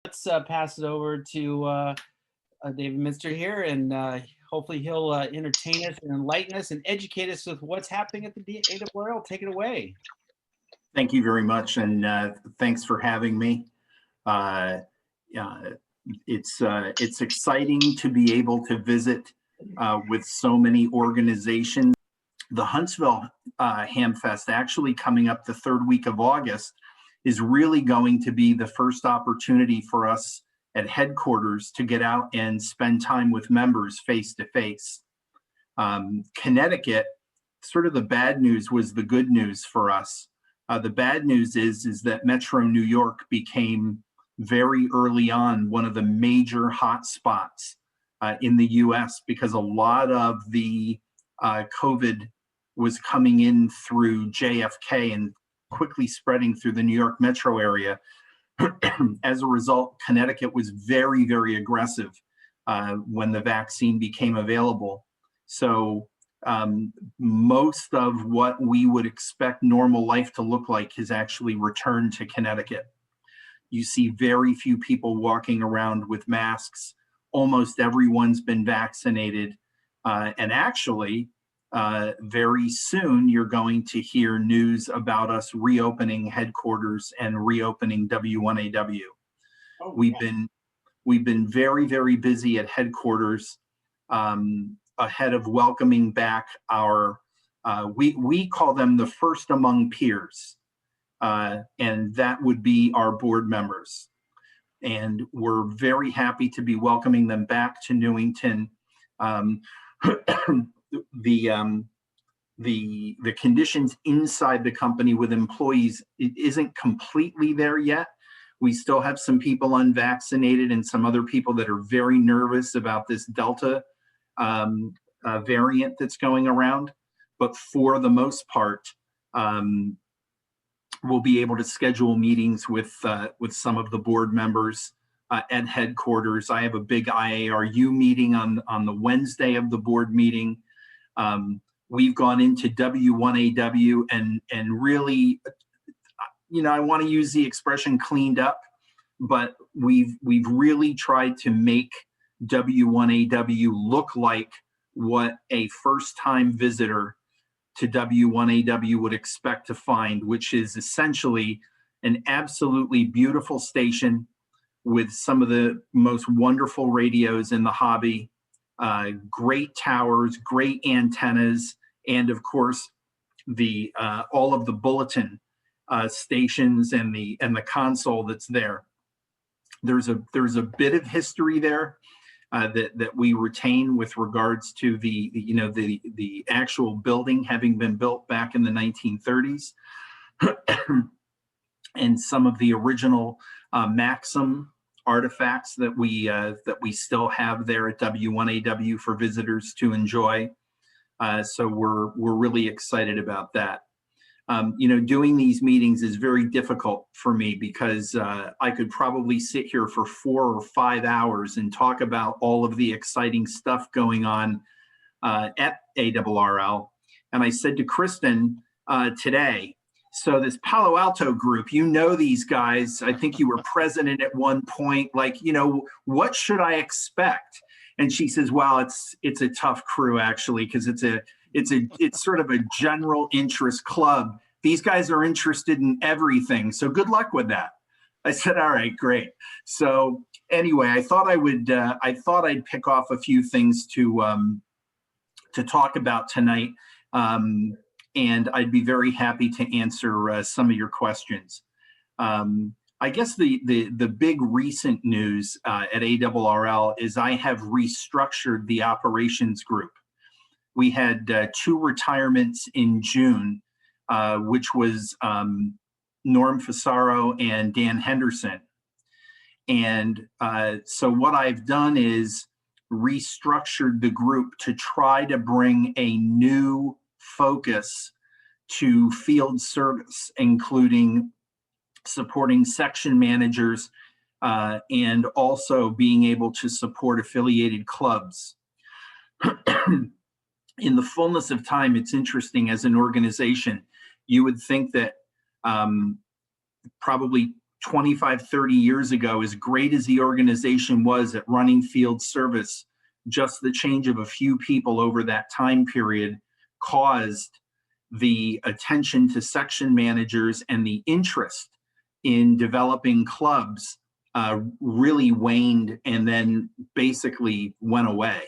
let's pass it over to David Minster here, and hopefully he'll entertain us and enlighten us and educate us with what's happening at the ARRL. Take it away. Thank you very much, and thanks for having me. It's exciting to be able to visit with so many organizations. The Huntsville Hamfest, actually coming up the third week of August, is really going to be the first opportunity for us at headquarters to get out and spend time with members face to face. Connecticut, sort of the bad news was the good news for us. The bad news is that Metro New York became very early on one of the major hot spots in the US, because a lot of the COVID was coming in through JFK and quickly spreading through the New York metro area. As a result, Connecticut was very, very aggressive when the vaccine became available. So most of what we would expect normal life to look like has actually returned to Connecticut. You see very few people walking around with masks. Almost everyone's been vaccinated. And actually, very soon you're going to hear news about us reopening headquarters and reopening W1AW. Oh, we've been very, very busy at headquarters ahead of welcoming back our we call them the first among peers, and that would be our board members. And we're very happy to be welcoming them back to Newington. The conditions inside the company with employees, it isn't completely there yet. We still have some people unvaccinated and some other people that are very nervous about this Delta variant that's going around. But for the most part, we'll be able to schedule meetings with some of the board members at headquarters. I have a big IARU meeting on the Wednesday of the board meeting. We've gone into W1AW and really, you know, I want to use the expression cleaned up, but we've really tried to make W1AW look like what a first-time visitor to W1AW would expect to find, which is essentially an absolutely beautiful station with some of the most wonderful radios in the hobby, great towers, great antennas, and of course the all of the bulletin stations and the console that's there. There's a bit of history there that we retain with regards to the actual building having been built back in the 1930s, and some of the original Maxim artifacts that we still have there at W1AW for visitors to enjoy. So we're really excited about that. You know, doing these meetings is very difficult for me because I could probably sit here for 4 or 5 hours and talk about all of the exciting stuff going on at ARRL. And I said to Kristen today, so this Palo Alto group, you know these guys, I think you were president at one point, like, you know, what should I expect? And she says, well, it's a tough crew actually, because it's sort of a general interest club. These guys are interested in everything. So good luck with that. I said, all right, great. So anyway, I thought I'd pick off a few things to talk about tonight. And I'd be very happy to answer some of your questions. I guess the big recent news at ARRL is I have restructured the operations group. We had 2 retirements in June, which was Norm Fasaro and Dan Henderson. And so what I've done is restructured the group to try to bring a new focus to field service, including supporting section managers and also being able to support affiliated clubs. In the fullness of time, it's interesting, as an organization, you would think that probably 25, 30 years ago, as great as the organization was at running field service, just the change of a few people over that time period caused the attention to section managers and the interest in developing clubs really waned and then basically went away.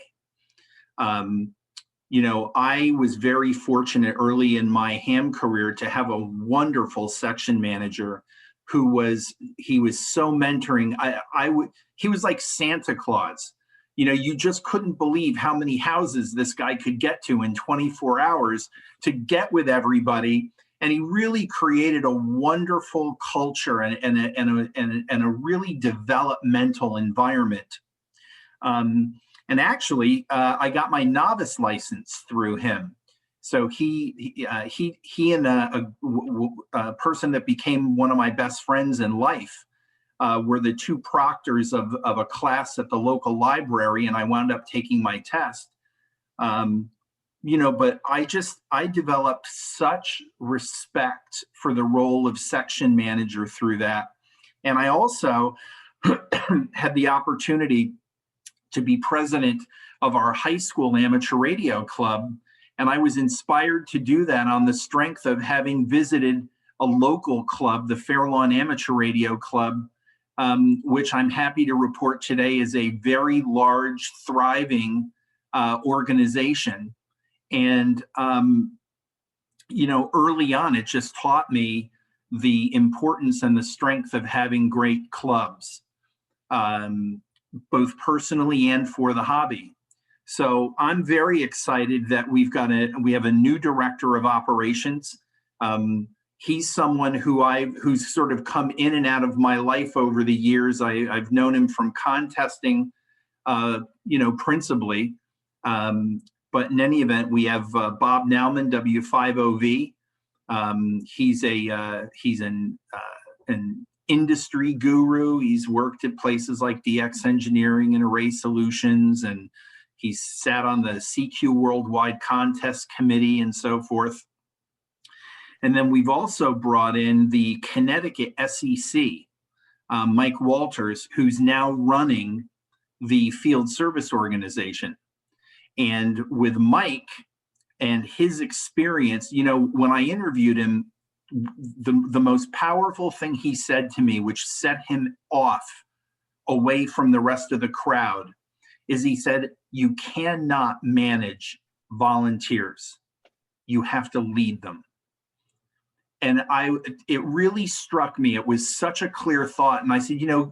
You know, I was very fortunate early in my ham career to have a wonderful section manager who was so mentoring. He was like Santa Claus. You know, you just couldn't believe how many houses this guy could get to in 24 hours to get with everybody. And he really created a wonderful culture and a really developmental environment. And actually, I got my novice license through him. So he and a person that became one of my best friends in life were the two proctors of a class at the local library, and I wound up taking my test. You know, but I developed such respect for the role of section manager through that. And I also had the opportunity to be president of our high school amateur radio club. And I was inspired to do that on the strength of having visited a local club, the Fairlawn Amateur Radio Club, which I'm happy to report today is a very large, thriving organization. And, you know, early on, it just taught me the importance and the strength of having great clubs, both personally and for the hobby. So I'm very excited that we have a new director of operations. He's someone who's sort of come in and out of my life over the years. I've known him from contesting, you know, principally. But in any event, we have Bob Nauman, W50V. He's an industry guru. He's worked at places like DX Engineering and Array Solutions, and he's sat on the CQ Worldwide Contest Committee and so forth. And then we've also brought in the Connecticut SEC, Mike Walters, who's now running the field service organization. And with Mike and his experience, you know, when I interviewed him, the most powerful thing he said to me, which set him off away from the rest of the crowd, is he said, you cannot manage volunteers. You have to lead them. And it really struck me. It was such a clear thought. And I said, you know,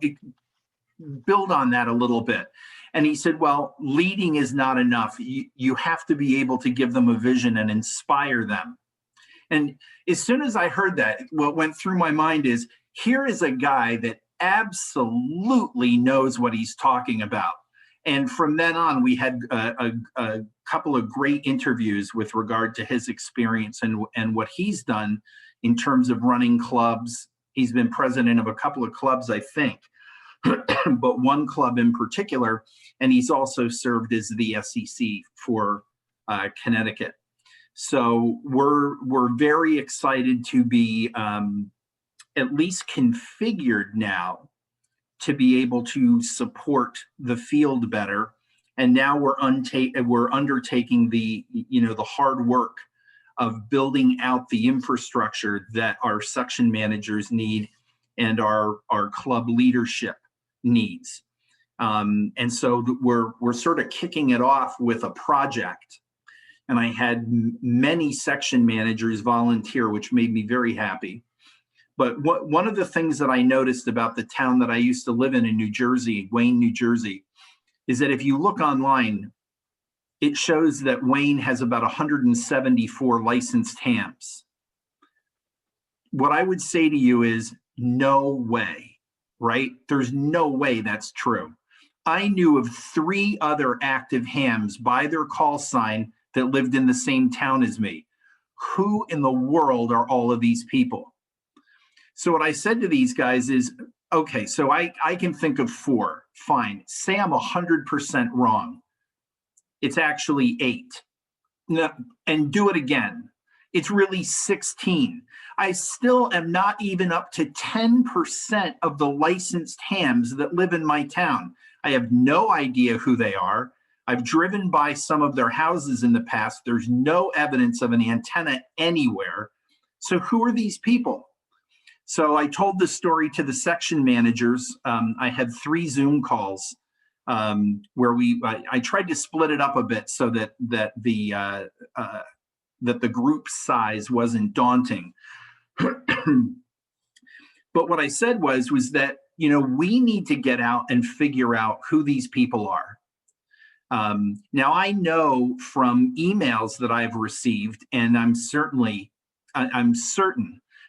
build on that a little bit. And he said, well, leading is not enough. You have to be able to give them a vision and inspire them. And as soon as I heard that, what went through my mind is, here is a guy that absolutely knows what he's talking about. And from then on, we had a couple of great interviews with regard to his experience and what he's done in terms of running clubs. He's been president of a couple of clubs, I think, but one club in particular. And he's also served as the SEC for Connecticut. So we're very excited to be at least configured now to be able to support the field better. And now we're undertaking the hard work of building out the infrastructure that our section managers need and our club leadership needs. And so we're sort of kicking it off with a project. And I had many section managers volunteer, which made me very happy. But one of the things that I noticed about the town that I used to live in New Jersey, Wayne, New Jersey, is that if you look online, it shows that Wayne has about 174 licensed hams. What I would say to you is no way, right? There's no way that's true. I knew of 3 other active hams by their call sign that lived in the same town as me. Who in the world are all of these people? So what I said to these guys is, okay, so I can think of 4, fine. Say I'm 100% wrong. It's actually 8. No, and do it again. It's really 16. I still am not even up to 10% of the licensed hams that live in my town. I have no idea who they are. I've driven by some of their houses in the past. There's no evidence of an antenna anywhere. So who are these people? So I told the story to the section managers. I had 3 Zoom calls where I tried to split it up a bit so that the group size wasn't daunting. But what I said was that, you know, we need to get out and figure out who these people are. Now I know from emails that I've received, and I'm certain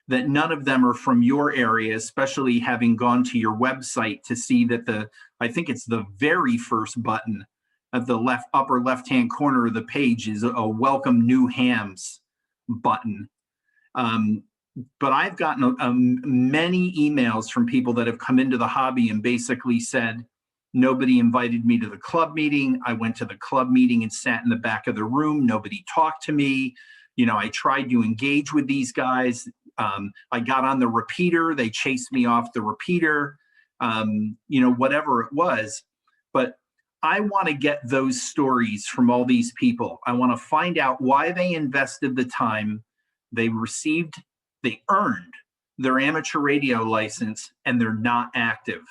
that none of them are from your area, especially having gone to your website to see that I think it's the very first button at the upper left-hand corner of the page is a welcome new hams button. But I've gotten many emails from people that have come into the hobby and basically said, nobody invited me to the club meeting. I went to the club meeting and sat in the back of the room. Nobody talked to me. You know, I tried to engage with these guys. I got on the repeater. They chased me off the repeater, you know, whatever it was. But I want to get those stories from all these people. I want to find out why they invested the time. They earned their amateur radio license, and they're not active.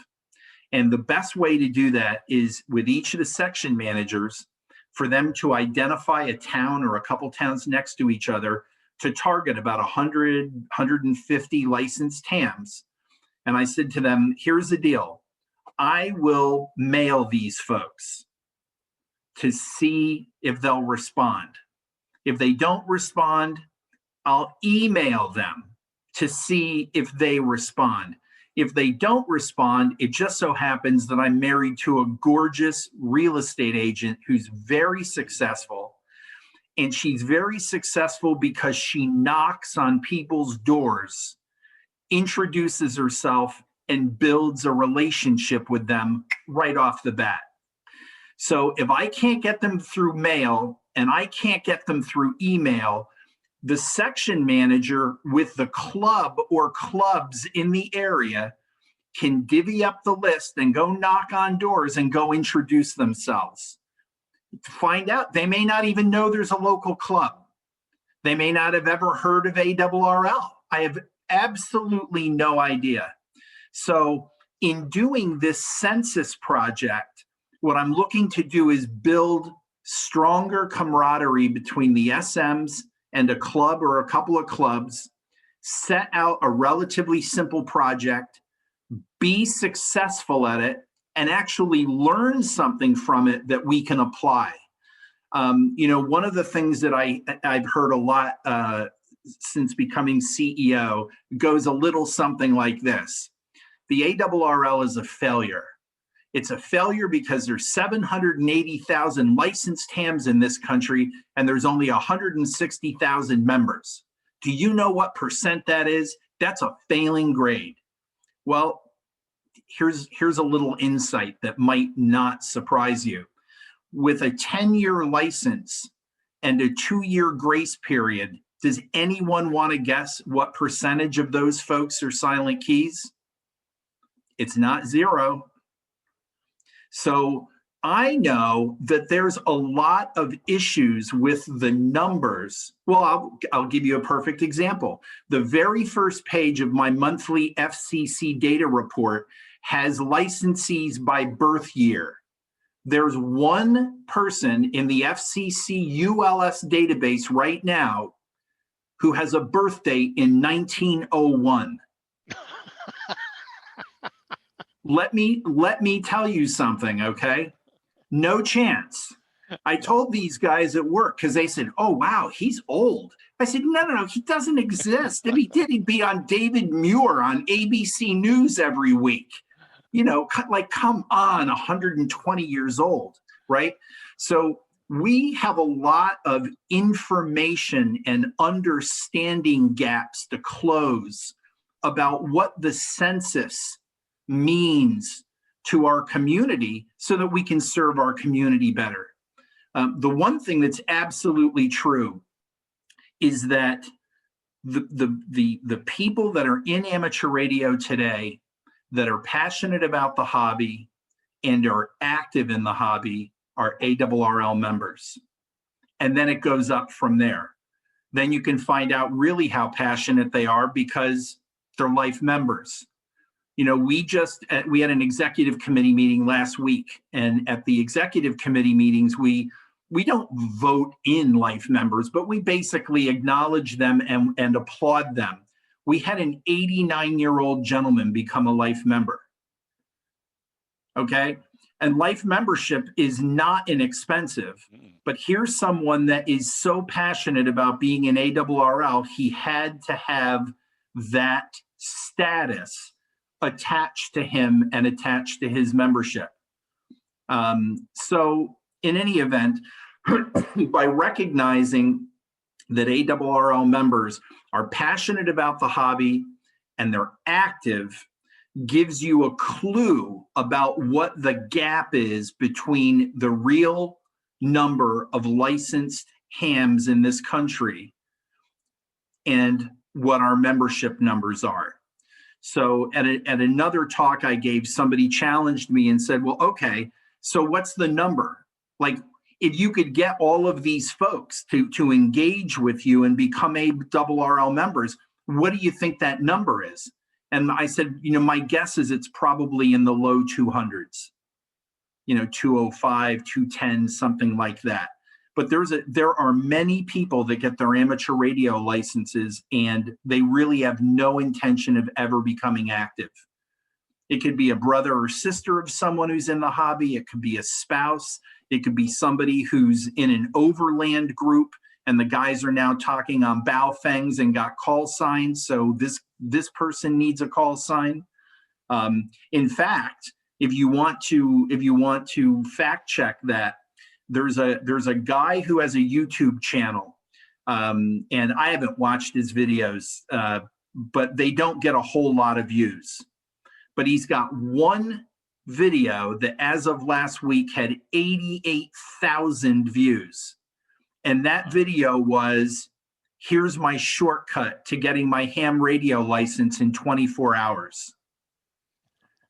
And the best way to do that is with each of the section managers for them to identify a town or a couple towns next to each other to target about 100, 150 licensed hams. And I said to them, here's the deal. I will mail these folks to see if they'll respond. If they don't respond, I'll email them to see if they respond. If they don't respond, it just so happens that I'm married to a gorgeous real estate agent who's very successful. And she's very successful because she knocks on people's doors, introduces herself, and builds a relationship with them right off the bat. So if I can't get them through mail and I can't get them through email, the section manager with the club or clubs in the area can divvy up the list and go knock on doors and go introduce themselves. Find out, they may not even know there's a local club. They may not have ever heard of ARRL. I have absolutely no idea. So in doing this census project, what I'm looking to do is build stronger camaraderie between the SMs and a club or a couple of clubs, set out a relatively simple project, be successful at it, and actually learn something from it that we can apply. You know, one of the things that I've heard a lot since becoming CEO goes a little something like this. The ARRL is a failure. It's a failure because there's 780,000 licensed hams in this country, and there's only 160,000 members. Do you know what percent that is? That's a failing grade. Well, here's a little insight that might not surprise you. With a 10-year license and a 2-year grace period, does anyone want to guess what percentage of those folks are silent keys? It's not 0. So I know that there's a lot of issues with the numbers. Well, I'll give you a perfect example. The very first page of my monthly FCC data report has licensees by birth year. There's one person in the FCC ULS database right now who has a birth date in 1901. Let me tell you something, okay? No chance. I told these guys at work because they said, oh, wow, he's old. I said, no, he doesn't exist. If he did, he'd be on David Muir on ABC News every week. You know, like, come on, 120 years old, right? So we have a lot of information and understanding gaps to close about what the census means to our community so that we can serve our community better. The one thing that's absolutely true is that the people that are in amateur radio today that are passionate about the hobby and are active in the hobby are ARRL members. And then it goes up from there. Then you can find out really how passionate they are because they're life members. You know, we had an executive committee meeting last week, and at the executive committee meetings, we don't vote in life members, but we basically acknowledge them and applaud them. We had an 89-year-old gentleman become a life member. Okay. And life membership is not inexpensive, but here's someone that is so passionate about being an ARRL, he had to have that status attached to him and attached to his membership. So in any event, by recognizing that ARRL members are passionate about the hobby and they're active, gives you a clue about what the gap is between the real number of licensed hams in this country and what our membership numbers are. So at another talk I gave, somebody challenged me and said, well, okay, so what's the number? Like, if you could get all of these folks to engage with you and become ARRL members, what do you think that number is? And I said, you know, my guess is it's probably in the low 200s, you know, 205, 210, something like that. But there are many people that get their amateur radio licenses and they really have no intention of ever becoming active. It could be a brother or sister of someone who's in the hobby. It could be a spouse. It could be somebody who's in an overland group and the guys are now talking on Baofengs and got call signs. So this person needs a call sign. In fact, if you want to fact check that, there's a guy who has a YouTube channel, and I haven't watched his videos, but they don't get a whole lot of views. But he's got one video that as of last week had 88,000 views. And that video was, here's my shortcut to getting my ham radio license in 24 hours.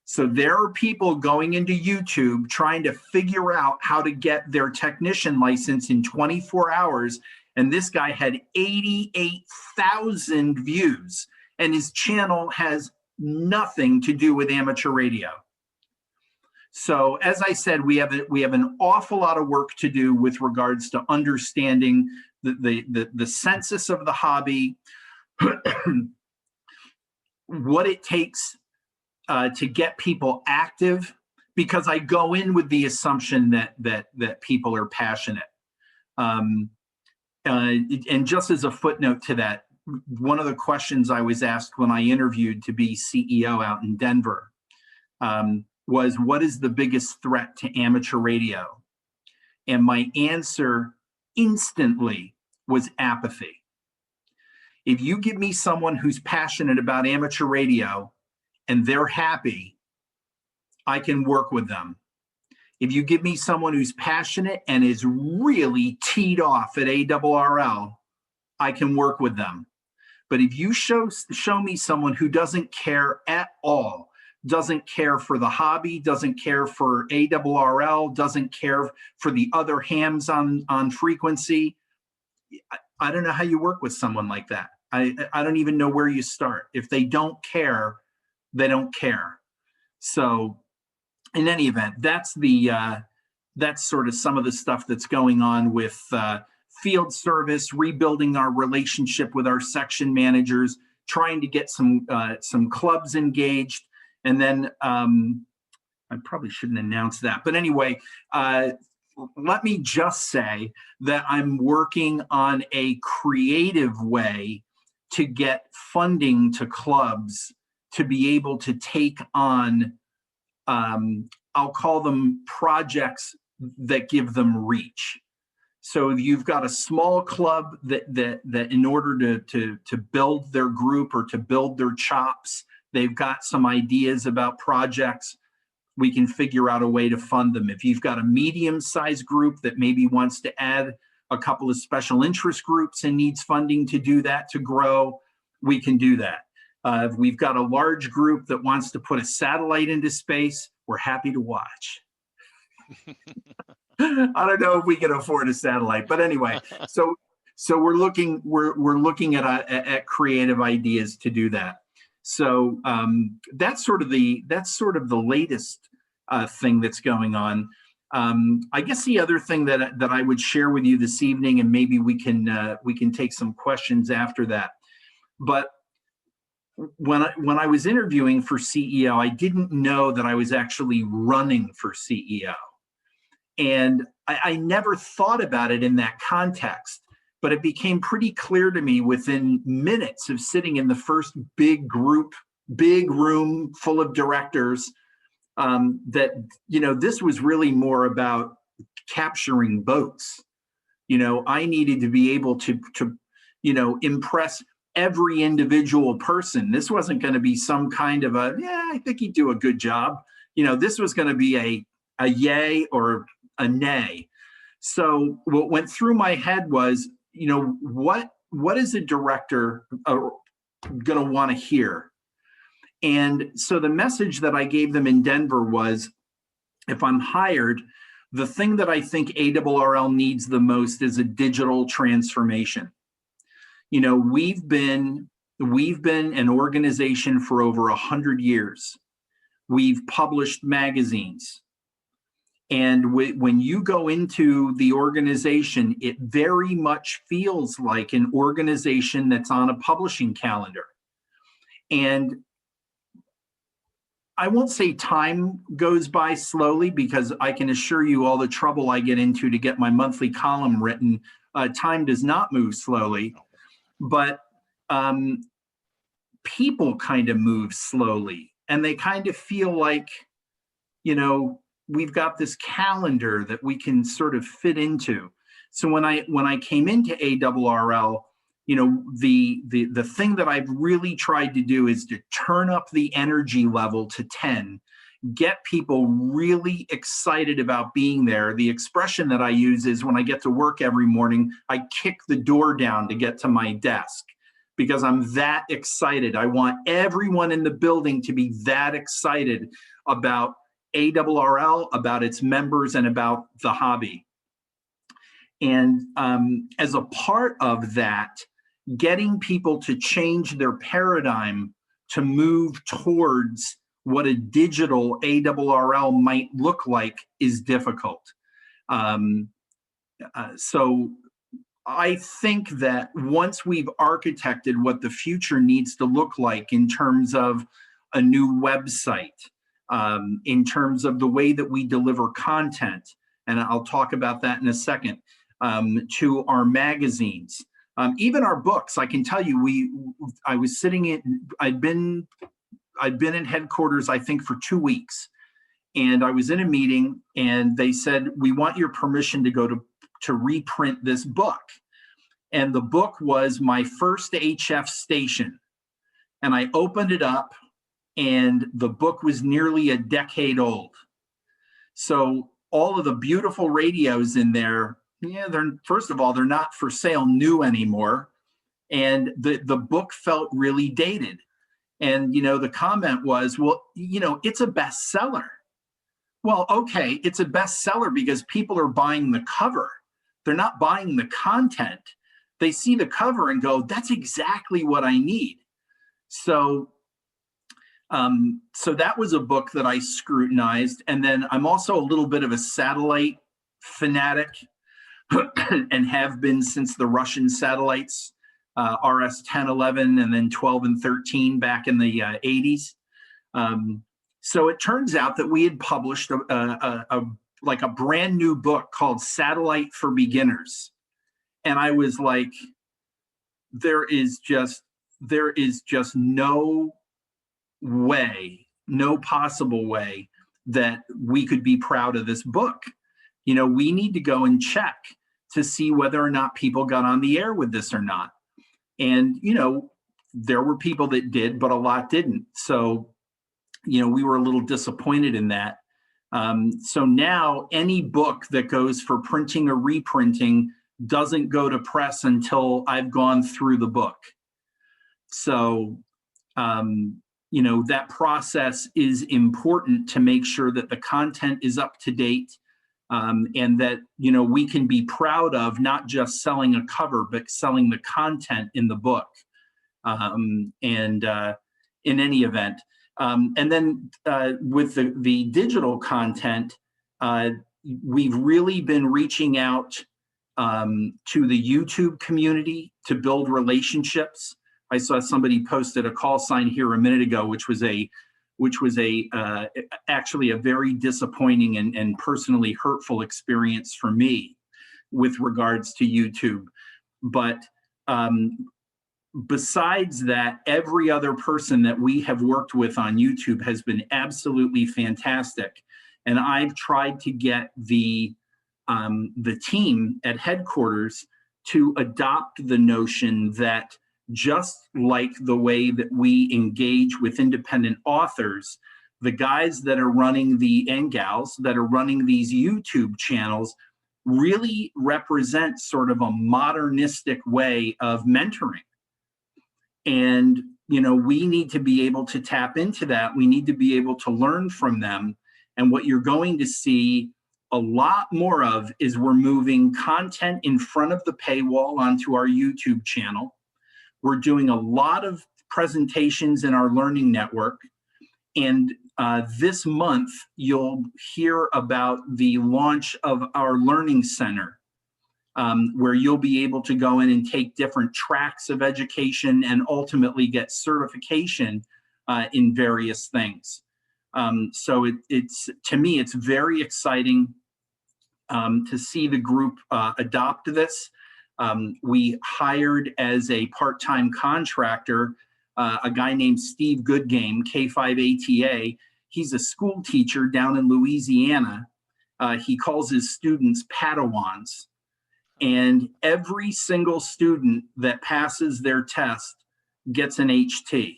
So there are people going into YouTube trying to figure out how to get their technician license in 24 hours. And this guy had 88,000 views, and his channel has nothing to do with amateur radio. So as I said, we have an awful lot of work to do with regards to understanding the census of the hobby, what it takes to get people active, because I go in with the assumption that people are passionate. And just as a footnote to that, one of the questions I was asked when I interviewed to be CEO out in Denver was, what is the biggest threat to amateur radio? And my answer instantly was apathy. If you give me someone who's passionate about amateur radio and they're happy, I can work with them. If you give me someone who's passionate and is really teed off at ARRL, I can work with them. But if you show me someone who doesn't care at all, doesn't care for the hobby, doesn't care for ARRL, doesn't care for the other hams on frequency, I don't know how you work with someone like that. I don't even know where you start. If they don't care, they don't care. So in any event, that's sort of some of the stuff that's going on with field service, rebuilding our relationship with our section managers, trying to get some clubs engaged. And then I probably shouldn't announce that. But anyway, let me just say that I'm working on a creative way to get funding to clubs to be able to take on, I'll call them projects that give them reach. So you've got a small club that in order to build their group or to build their chops, they've got some ideas about projects, we can figure out a way to fund them. If you've got a medium-sized group that maybe wants to add a couple of special interest groups and needs funding to do that, to grow, we can do that. If we've got a large group that wants to put a satellite into space, we're happy to watch. I don't know if we can afford a satellite, but anyway, so we're looking at creative ideas to do that. So that's sort of the latest thing that's going on. I guess the other thing that I would share with you this evening, and maybe we can take some questions after that. But when I was interviewing for CEO, I didn't know that I was actually running for CEO. And I never thought about it in that context, but it became pretty clear to me within minutes of sitting in the first big room full of directors, that, this was really more about capturing votes. I needed to be able to impress every individual person. This wasn't going to be some kind of I think he'd do a good job. This was going to be a yay or a nay. So what went through my head was, what is a director going to want to hear? And so the message that I gave them in Denver was, if I'm hired, the thing that I think ARRL needs the most is a digital transformation. We've been an organization for over 100 years. We've published magazines. And when you go into the organization, it very much feels like an organization that's on a publishing calendar. And I won't say time goes by slowly, because I can assure you all the trouble I get into to get my monthly column written, time does not move slowly, but people kind of move slowly, and they kind of feel like, we've got this calendar that we can sort of fit into. So when I came into ARRL, the thing that I've really tried to do is to turn up the energy level to 10, get people really excited about being there. The expression that I use is, when I get to work every morning, I kick the door down to get to my desk, because I'm that excited. I want everyone in the building to be that excited about ARRL, about its members, and about the hobby. And as a part of that, getting people to change their paradigm to move towards what a digital ARRL might look like is difficult. So I think that once we've architected what the future needs to look like in terms of a new website, in terms of the way that we deliver content, and I'll talk about that in a second, to our magazines, even our books. I can tell you, I'd been in headquarters, I think, for 2 weeks, and I was in a meeting, and they said, "We want your permission to go to reprint this book." And the book was my first HF station, and I opened it up, and the book was nearly a decade old. So all of the beautiful radios in there, first of all, they're not for sale new anymore. And the book felt really dated. And, the comment was, well, it's a bestseller. Well, okay, it's a bestseller because people are buying the cover. They're not buying the content. They see the cover and go, that's exactly what I need. So that was a book that I scrutinized. And then I'm also a little bit of a satellite fanatic and have been since the Russian satellites, RS 10, 11, and then 12 and 13 back in the 80s. So it turns out that we had published a brand new book called Satellite for Beginners. And I was like, there is just no way, no possible way that we could be proud of this book. We need to go and check to see whether or not people got on the air with this or not. And, there were people that did, but a lot didn't. So, we were a little disappointed in that. So now any book that goes for printing or reprinting doesn't go to press until I've gone through the book. So, you know, that process is important to make sure that the content is up to date, and that, you know, we can be proud of not just selling a cover, but selling the content in the book. In any event, and then with the digital content, we've really been reaching out to the YouTube community to build relationships. I saw somebody posted a call sign here a minute ago, which was actually a very disappointing and personally hurtful experience for me with regards to YouTube. But besides that, every other person that we have worked with on YouTube has been absolutely fantastic. And I've tried to get the team at headquarters to adopt the notion that, just like the way that we engage with independent authors, the guys that are running and gals that are running these YouTube channels really represent sort of a modernistic way of mentoring. And, you know, we need to be able to tap into that. We need to be able to learn from them. And what you're going to see a lot more of is we're moving content in front of the paywall onto our YouTube channel. We're doing a lot of presentations in our learning network. And this month, you'll hear about the launch of our learning center, where you'll be able to go in and take different tracks of education and ultimately get certification in various things. So to me, it's very exciting to see the group adopt this. We hired as a part-time contractor a guy named Steve Goodgame, K5ATA. He's a school teacher down in Louisiana. He calls his students Padawans. And every single student that passes their test gets an HT.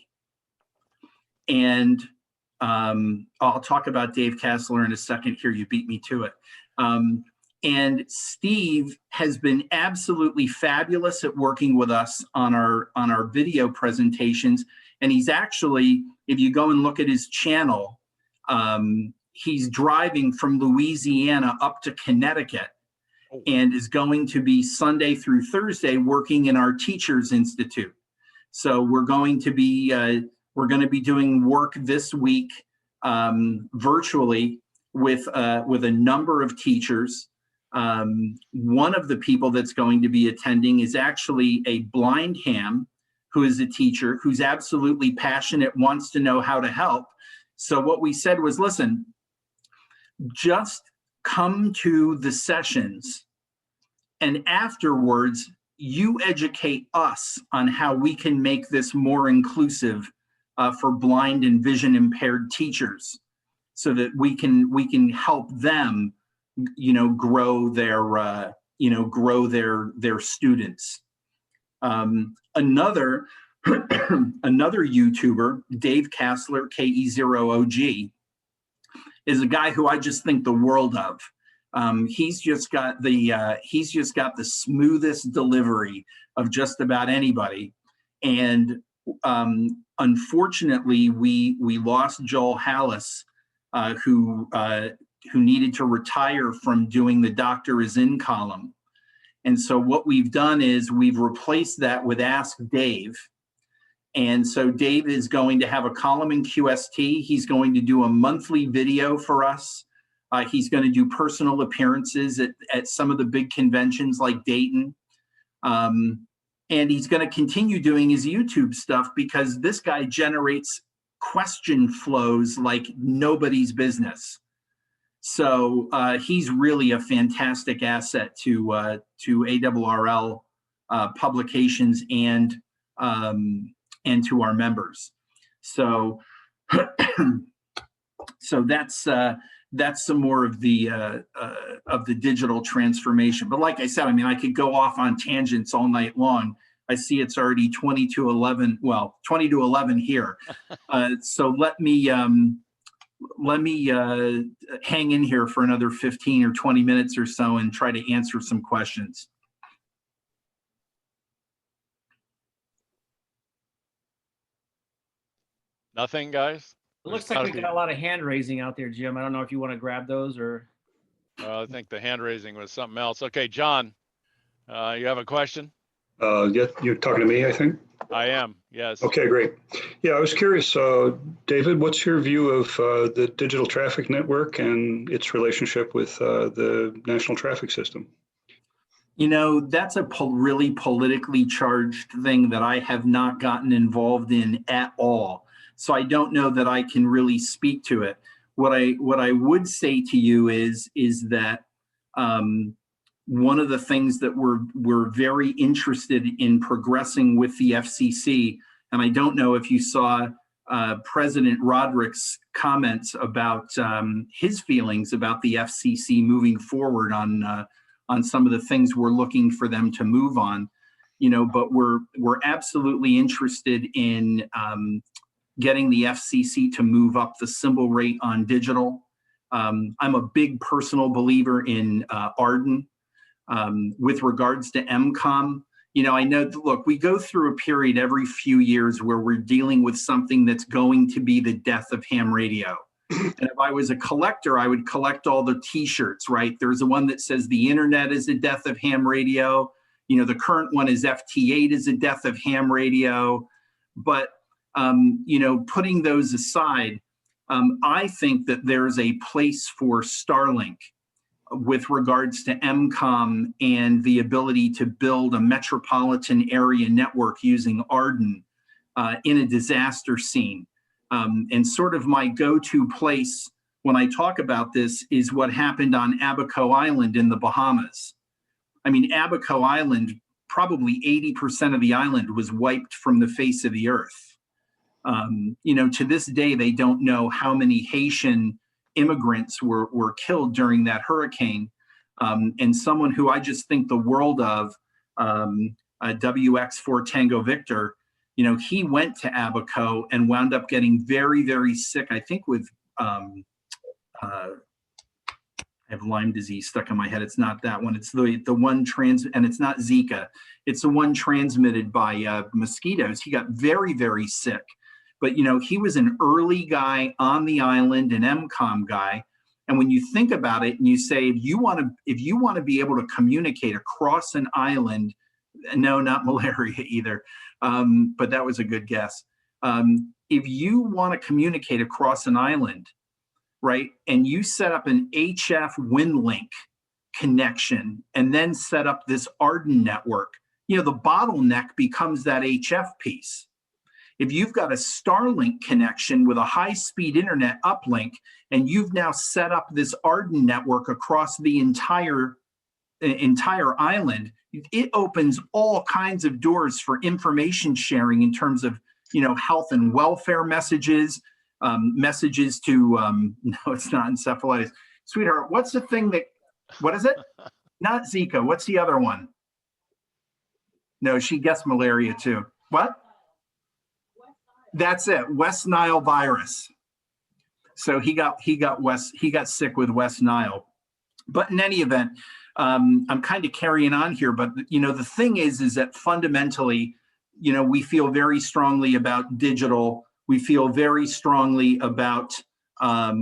And I'll talk about Dave Castler in a second here. You beat me to it. And Steve has been absolutely fabulous at working with us on our video presentations. And he's actually, if you go and look at his channel, he's driving from Louisiana up to Connecticut, and is going to be Sunday through Thursday working in our Teachers Institute. So we're going to be doing work this week virtually with a number of teachers. One of the people that's going to be attending is actually a blind ham who is a teacher who's absolutely passionate, wants to know how to help. So what we said was, listen, just come to the sessions, and afterwards you educate us on how we can make this more inclusive for blind and vision impaired teachers, so that we can help them, you know, grow their students. Another YouTuber, Dave Castler, KE0OG, is a guy who I just think the world of. He's just got the smoothest delivery of just about anybody. And unfortunately, we lost Joel Hallis, who needed to retire from doing the Doctor Is In column. And so what we've done is we've replaced that with Ask Dave. And so Dave is going to have a column in QST. He's going to do a monthly video for us. He's going to do personal appearances at some of the big conventions like Dayton. And he's going to continue doing his YouTube stuff, because this guy generates question flows like nobody's business. So he's really a fantastic asset to ARRL publications and to our members. So so that's some more of the digital transformation. But like I said, I mean, I could go off on tangents all night long. I see it's already 20 to 11. Well, 20 to 11 here. So let me hang in here for another 15 or 20 minutes or so and try to answer some questions. Nothing, guys? It looks like we got a lot of hand raising out there, Jim. I don't know if you want to grab those or. I think the hand raising was something else. Okay, John, you have a question? Yeah, you're talking to me, I think. I am, yes. Okay, great. Yeah, I was curious, David, what's your view of the digital traffic network and its relationship with the national traffic system? You know, that's a really politically charged thing that I have not gotten involved in at all. So I don't know that I can really speak to it. What I would say to you is that one of the things that we're very interested in progressing with the FCC, and I don't know if you saw President Roderick's comments about his feelings about the FCC moving forward on some of the things we're looking for them to move on, you know, but we're absolutely interested in getting the FCC to move up the symbol rate on digital. I'm a big personal believer in ARRL. With regards to MCOM, you know, I know, look, we go through a period every few years where we're dealing with something that's going to be the death of ham radio. And if I was a collector, I would collect all the t-shirts, right? There's the one that says the internet is the death of ham radio. You know, the current one is FT8 is the death of ham radio. But, you know, putting those aside, I think that there's a place for Starlink with regards to MCOM and the ability to build a metropolitan area network using ARRL in a disaster scene. And sort of my go-to place when I talk about this is what happened on Abaco Island in the Bahamas. I mean, Abaco Island, probably 80% of the island was wiped from the face of the earth. You know, to this day, they don't know how many Haitian immigrants were killed during that hurricane. And someone who I just think the world of, WX4 Tango Victor, you know, he went to Abaco and wound up getting very, very sick, I think with, I have Lyme disease stuck in my head. It's not that one. It's the one and it's not Zika. It's the one transmitted by mosquitoes. He got very, very sick. But, you know, he was an early guy on the island, an MCOM guy. And when you think about it and you say, if you want to be able to communicate across an island, no, not malaria either, but that was a good guess. If you want to communicate across an island, right, and you set up an HF WinLink connection and then set up this ARRL network, you know, the bottleneck becomes that HF piece. If you've got a Starlink connection with a high-speed internet uplink, and you've now set up this ARRL network across the entire island, it opens all kinds of doors for information sharing in terms of, you know, health and welfare messages, messages to, no, it's not encephalitis. Sweetheart, what's the thing that, what is it? Not Zika. What's the other one? No, she guessed malaria too. What? That's it, West Nile virus. So he got sick with West Nile. But in any event, I'm kind of carrying on here. But you know, the thing is that fundamentally, you know, we feel very strongly about digital. We feel very strongly about I'll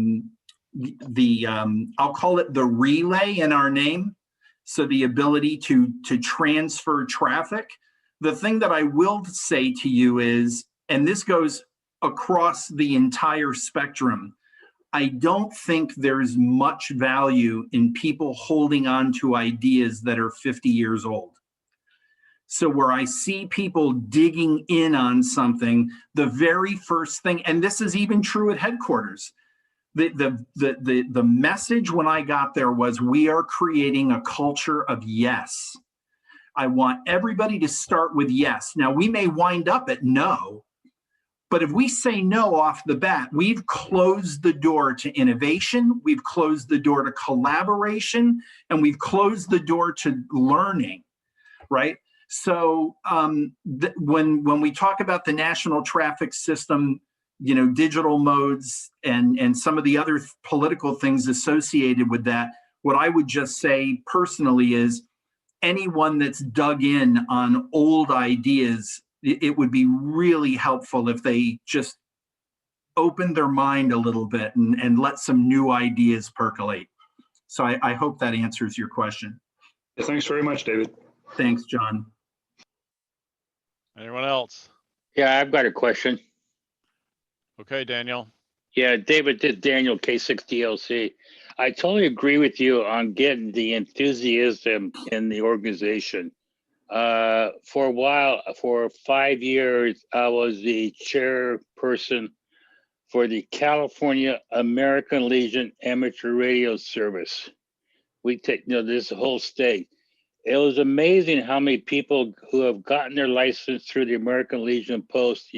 call it the relay in our name. So the ability to transfer traffic. The thing that I will say to you is, and this goes across the entire spectrum, I don't think there's much value in people holding on to ideas that are 50 years old. So where I see people digging in on something, the very first thing, and this is even true at headquarters, the message when I got there was, we are creating a culture of yes. I want everybody to start with yes. Now we may wind up at no, but if we say no off the bat, we've closed the door to innovation, we've closed the door to collaboration, and we've closed the door to learning, right? So when we talk about the national traffic system, you know, digital modes and some of the other political things associated with that, what I would just say personally is, anyone that's dug in on old ideas, it would be really helpful if they just opened their mind a little bit and let some new ideas percolate. So I hope that answers your question. Yeah, thanks very much, David. Thanks, John. Anyone else? Yeah, I've got a question. Okay, Daniel. Yeah, David, this is Daniel, K6DLC. I totally agree with you on getting the enthusiasm in the organization. For a while, for 5 years, I was the chairperson for the California American Legion Amateur Radio Service. We take, this whole state. It was amazing how many people who have gotten their license through the American Legion Post,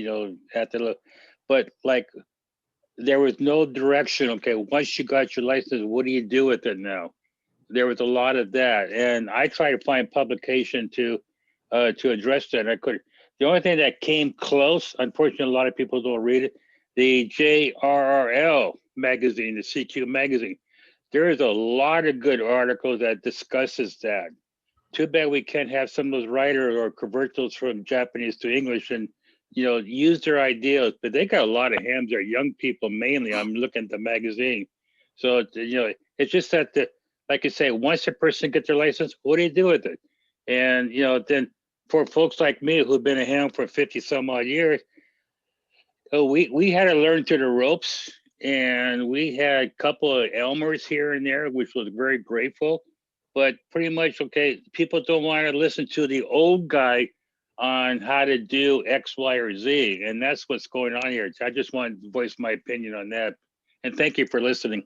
but like there was no direction. Okay, once you got your license, what do you do with it now? There was a lot of that, and I tried to find publication to address that. And I couldn't. The only thing that came close, unfortunately, a lot of people don't read it. The JRRL magazine, the CQ magazine. There is a lot of good articles that discusses that. Too bad we can't have some of those writers or convert those from Japanese to English and use their ideas. But they got a lot of hams there, young people mainly. I'm looking at the magazine, so it's just that like I say, once a person gets their license, what do you do with it? And then for folks like me who've been a ham for 50 some odd years, we had to learn to the ropes, and we had a couple of Elmers here and there, which was very grateful. But pretty much, okay, people don't want to listen to the old guy on how to do X, Y, or Z. And that's what's going on here. I just wanted to voice my opinion on that. And thank you for listening.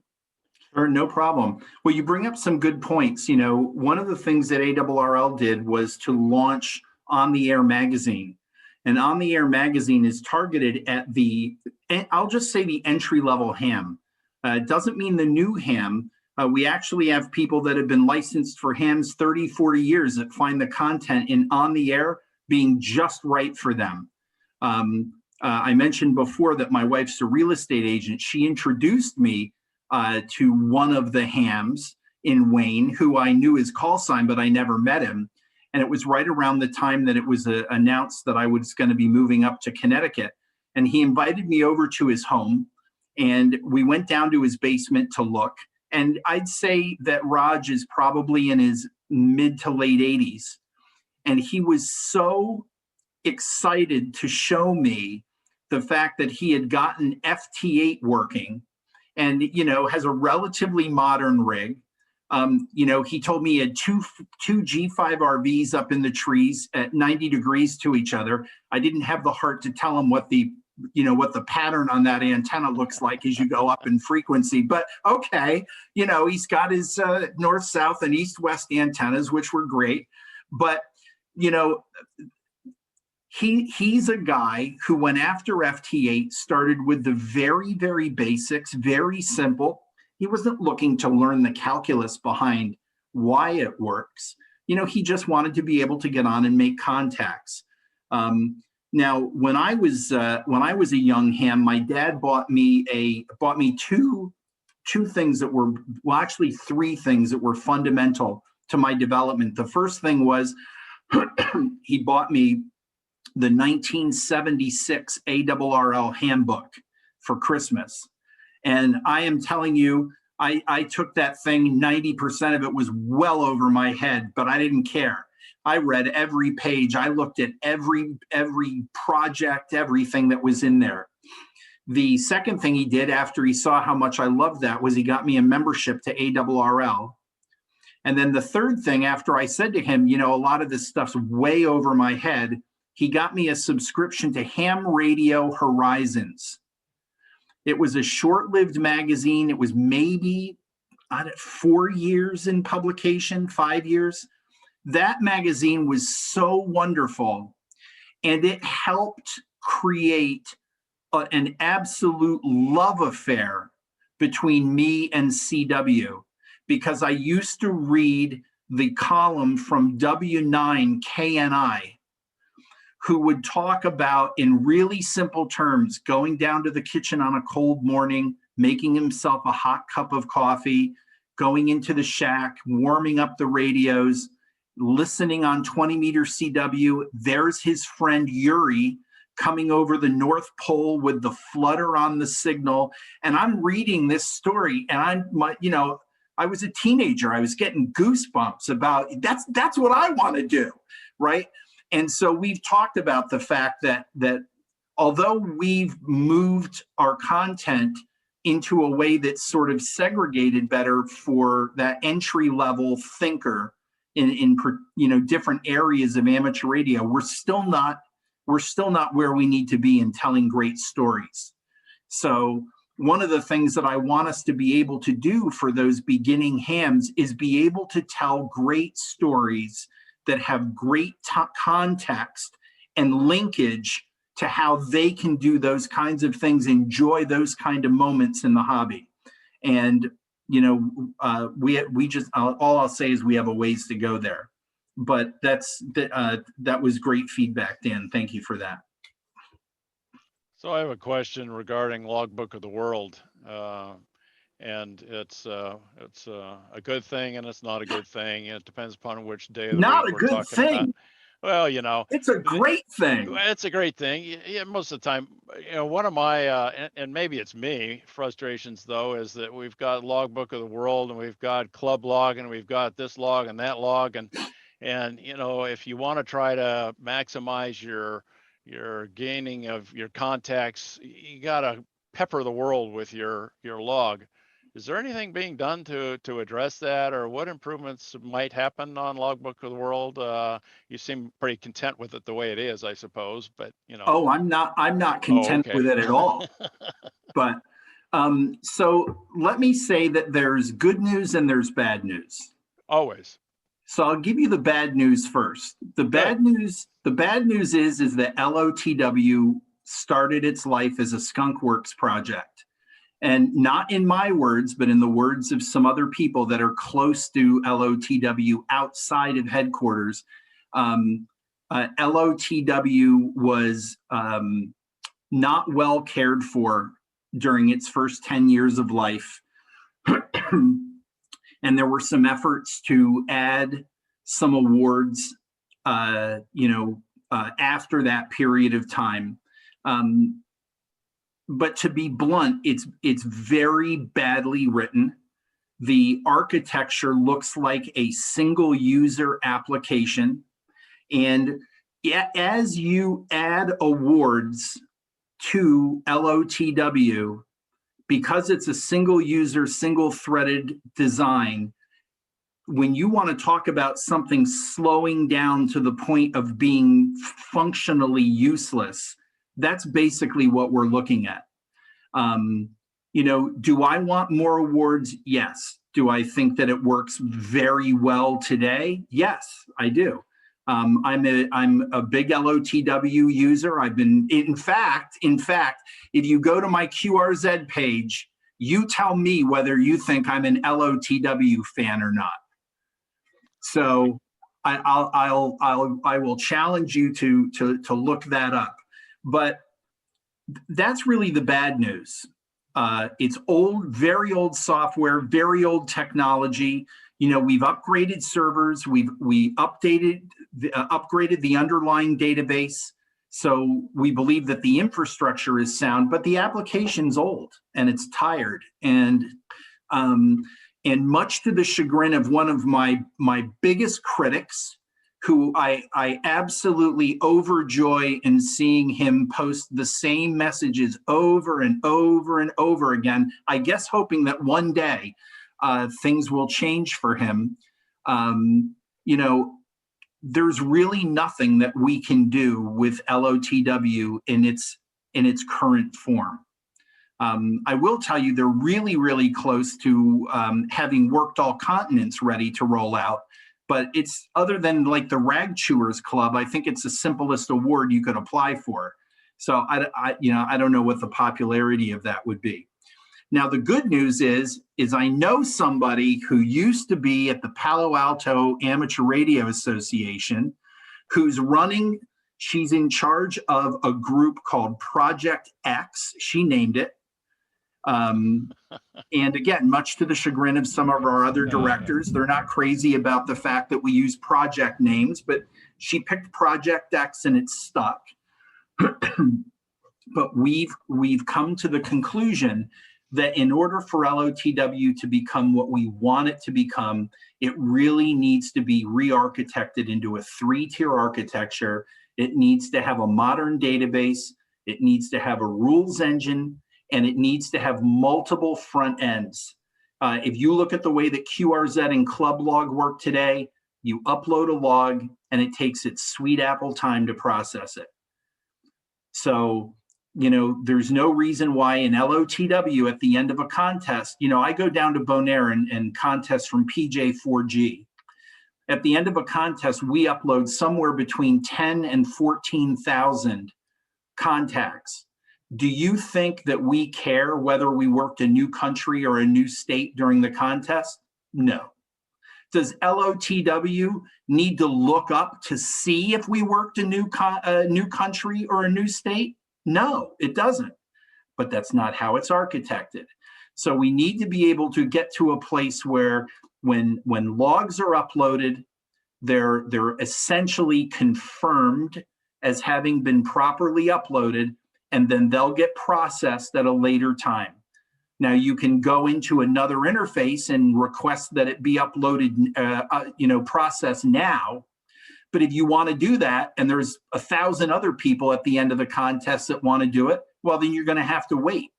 Sure, no problem. Well, you bring up some good points. One of the things that ARRL did was to launch On the Air magazine. And On the Air magazine is targeted at I'll just say the entry-level ham. It doesn't mean the new ham. We actually have people that have been licensed for hams 30, 40 years that find the content in On the Air being just right for them. I mentioned before that my wife's a real estate agent. She introduced me to one of the hams in Wayne, who I knew his call sign, but I never met him. And it was right around the time that it was announced that I was going to be moving up to Connecticut. And he invited me over to his home, and we went down to his basement to look. And I'd say that Raj is probably in his mid to late 80s. And he was so excited to show me the fact that he had gotten FT8 working and, has a relatively modern rig. He told me he had two G5 RVs up in the trees at 90 degrees to each other. I didn't have the heart to tell him what the pattern on that antenna looks like as you go up in frequency. But okay, he's got his north, south, and east, west antennas, which were great. But, he's a guy who went after FT8, started with the very, very basics, very simple. He wasn't looking to learn the calculus behind why it works. He just wanted to be able to get on and make contacts. Now, when I was a young ham, my dad bought me two things that were, well, actually three things that were fundamental to my development. The first thing was he bought me the 1976 ARRL handbook for Christmas. And I am telling you, I took that thing, 90% of it was well over my head, but I didn't care. I read every page. I looked at every project, everything that was in there. The second thing he did after he saw how much I loved that was he got me a membership to ARRL. And then the third thing, after I said to him, a lot of this stuff's way over my head, he got me a subscription to Ham Radio Horizons. It was a short-lived magazine. It was maybe 4 years in publication, 5 years. That magazine was so wonderful, and it helped create an absolute love affair between me and CW, because I used to read the column from W9 KNI, who would talk about, in really simple terms, going down to the kitchen on a cold morning, making himself a hot cup of coffee, going into the shack, warming up the radios, listening on 20 meter CW. There's his friend Yuri coming over the North Pole with the flutter on the signal. And I'm reading this story, and I was a teenager. I was getting goosebumps about that's what I want to do, right? And so we've talked about the fact that although we've moved our content into a way that's sort of segregated better for that entry level thinker in different areas of amateur radio, we're still not where we need to be in telling great stories. So one of the things that I want us to be able to do for those beginning hams is be able to tell great stories that have great context and linkage to how they can do those kinds of things, enjoy those kind of moments in the hobby. And, we just, all I'll say is we have a ways to go there. But that was great feedback, Dan. Thank you for that. So I have a question regarding Logbook of the World, and it's a good thing and it's not a good thing. It depends upon which day of the Not week a we're good talking about. thing. Well, It's a great thing. it's a great thing. Yeah, most of the time, one of my and maybe it's me frustrations though is that we've got Logbook of the World and we've got Club Log and we've got this log and that log and if you want to try to maximize your gaining of your contacts, you got to pepper the world with your log. Is there anything being done to address that, or what improvements might happen on Logbook of the World? You seem pretty content with it the way it is, I suppose, but Oh, I'm not content okay. with it at all. But so let me say that there's good news and there's bad news. Always. So I'll give you the bad news first. The bad news is that LOTW started its life as a skunkworks project. And not in my words, but in the words of some other people that are close to LOTW outside of headquarters, LOTW was not well cared for during its first 10 years of life. And there were some efforts to add some awards, after that period of time. But to be blunt, it's very badly written. The architecture looks like a single user application. And as you add awards to LOTW, because it's a single user, single threaded design, when you want to talk about something slowing down to the point of being functionally useless, that's basically what we're looking at. Do I want more awards? Yes. Do I think that it works very well today? Yes, I do. I'm a big LOTW user. I've been, in fact, if you go to my QRZ page, you tell me whether you think I'm an LOTW fan or not. So I will challenge you to look that up. But that's really the bad news. It's old, very old software, very old technology. We've upgraded servers, we upgraded the underlying database. So we believe that the infrastructure is sound, but the application's old and it's tired. And much to the chagrin of one of my biggest critics, who I absolutely overjoy in seeing him post the same messages over and over and over again, I guess hoping that one day things will change for him. There's really nothing that we can do with LOTW in its current form. I will tell you they're really, really close to having worked all continents ready to roll out. But it's, other than like the Rag Chewers Club, I think it's the simplest award you could apply for. So I don't know what the popularity of that would be. Now, the good news is I know somebody who used to be at the Palo Alto Amateur Radio Association, who's she's in charge of a group called Project X. She named it. And again, much to the chagrin of some of our other directors, they're not crazy about the fact that we use project names, but she picked Project X and it's stuck. But we've come to the conclusion that in order for LOTW to become what we want it to become, it really needs to be re-architected into a 3-tier architecture. It needs to have a modern database, it needs to have a rules engine, and it needs to have multiple front ends. If you look at the way that QRZ and Club Log work today, you upload a log and it takes its sweet apple time to process it. So, you know, there's no reason why in LOTW at the end of a contest, you know, I go down to Bonaire and contest from PJ4G. At the end of a contest, we upload somewhere between 10 and 14,000 contacts. Do you think that we care whether we worked a new country or a new state during the contest? No. Does LOTW need to look up to see if we worked a new country or a new state? No, it doesn't. But that's not how it's architected. So we need to be able to get to a place where when logs are uploaded, they're essentially confirmed as having been properly uploaded, and then they'll get processed at a later time. Now you can go into another interface and request that it be uploaded, processed now. But if you want to do that, and there's 1,000 other people at the end of the contest that want to do it, well, then you're going to have to wait.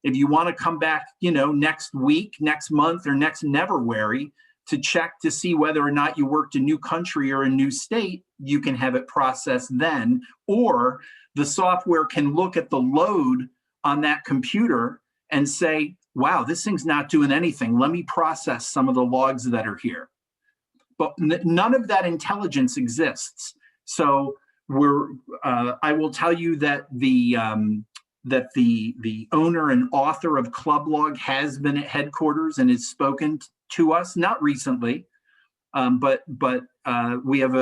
If you want to come back, next week, next month, or next Neverwary to check to see whether or not you worked a new country or a new state, you can have it processed then. Or the software can look at the load on that computer and say, wow, this thing's not doing anything. Let me process some of the logs that are here. But none of that intelligence exists. So I will tell you that the owner and author of Club Log has been at headquarters and has spoken to us, not recently, but we have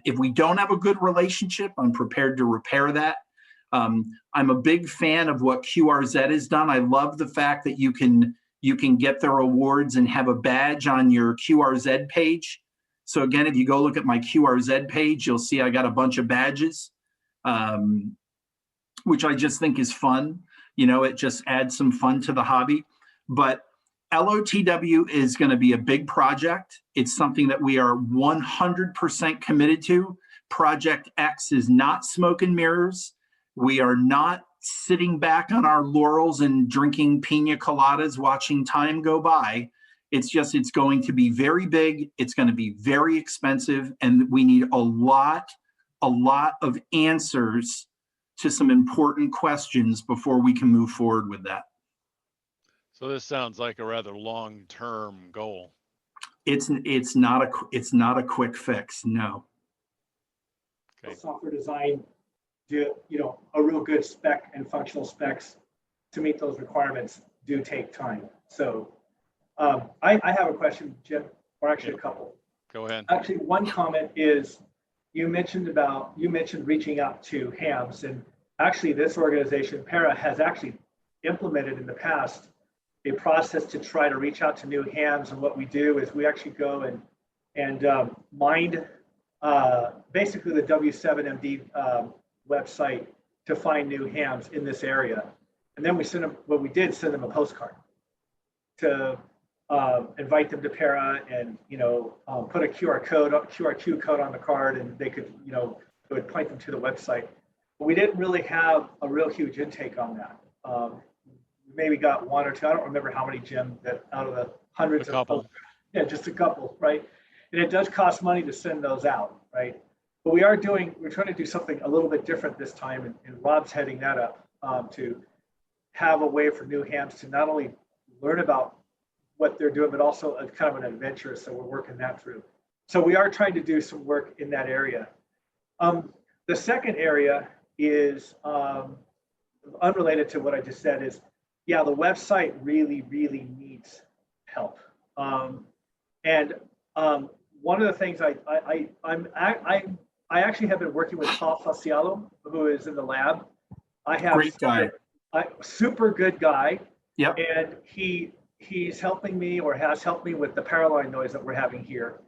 if we don't have a good relationship, I'm prepared to repair that. I'm a big fan of what QRZ has done. I love the fact that you can get their awards and have a badge on your QRZ page. So again, if you go look at my QRZ page, you'll see I got a bunch of badges, which I just think is fun. It just adds some fun to the hobby. But LOTW is going to be a big project. It's something that we are 100% committed to. Project X is not smoke and mirrors. We are not sitting back on our laurels and drinking pina coladas, watching time go by. It's going to be very big. It's going to be very expensive. And we need a lot of answers to some important questions before we can move forward with that. So this sounds like a rather long-term goal. It's not a quick fix, no. Okay. Software design, a real good spec and functional specs to meet those requirements do take time. So I have a question, Jim, or actually a couple. Go ahead. Actually, one comment is you mentioned reaching out to hams, and actually this organization, PARA, has actually implemented in the past a process to try to reach out to new hams. And what we do is we actually go and mine basically the W7MD website to find new hams in this area. And then we send them a postcard to invite them to PARA and put a QRQ code on the card, and they could it would point them to the website. But we didn't really have a real huge intake on that. Maybe got one or two. I don't remember how many, Jim, that out of the hundreds. A couple. Yeah, just a couple, right? And it does cost money to send those out, right? But we're trying to do something a little bit different this time, and Rob's heading that up to have a way for new hams to not only learn about what they're doing, but also a kind of an adventure. So we're working that through. So we are trying to do some work in that area. The second area is unrelated to what I just said. Is the website really needs help. And one of the things I actually have been working with Paul Facialo, who is in the lab. Great guy. Super good guy. Yep. And he's helping me, or has helped me, with the power line noise that we're having here.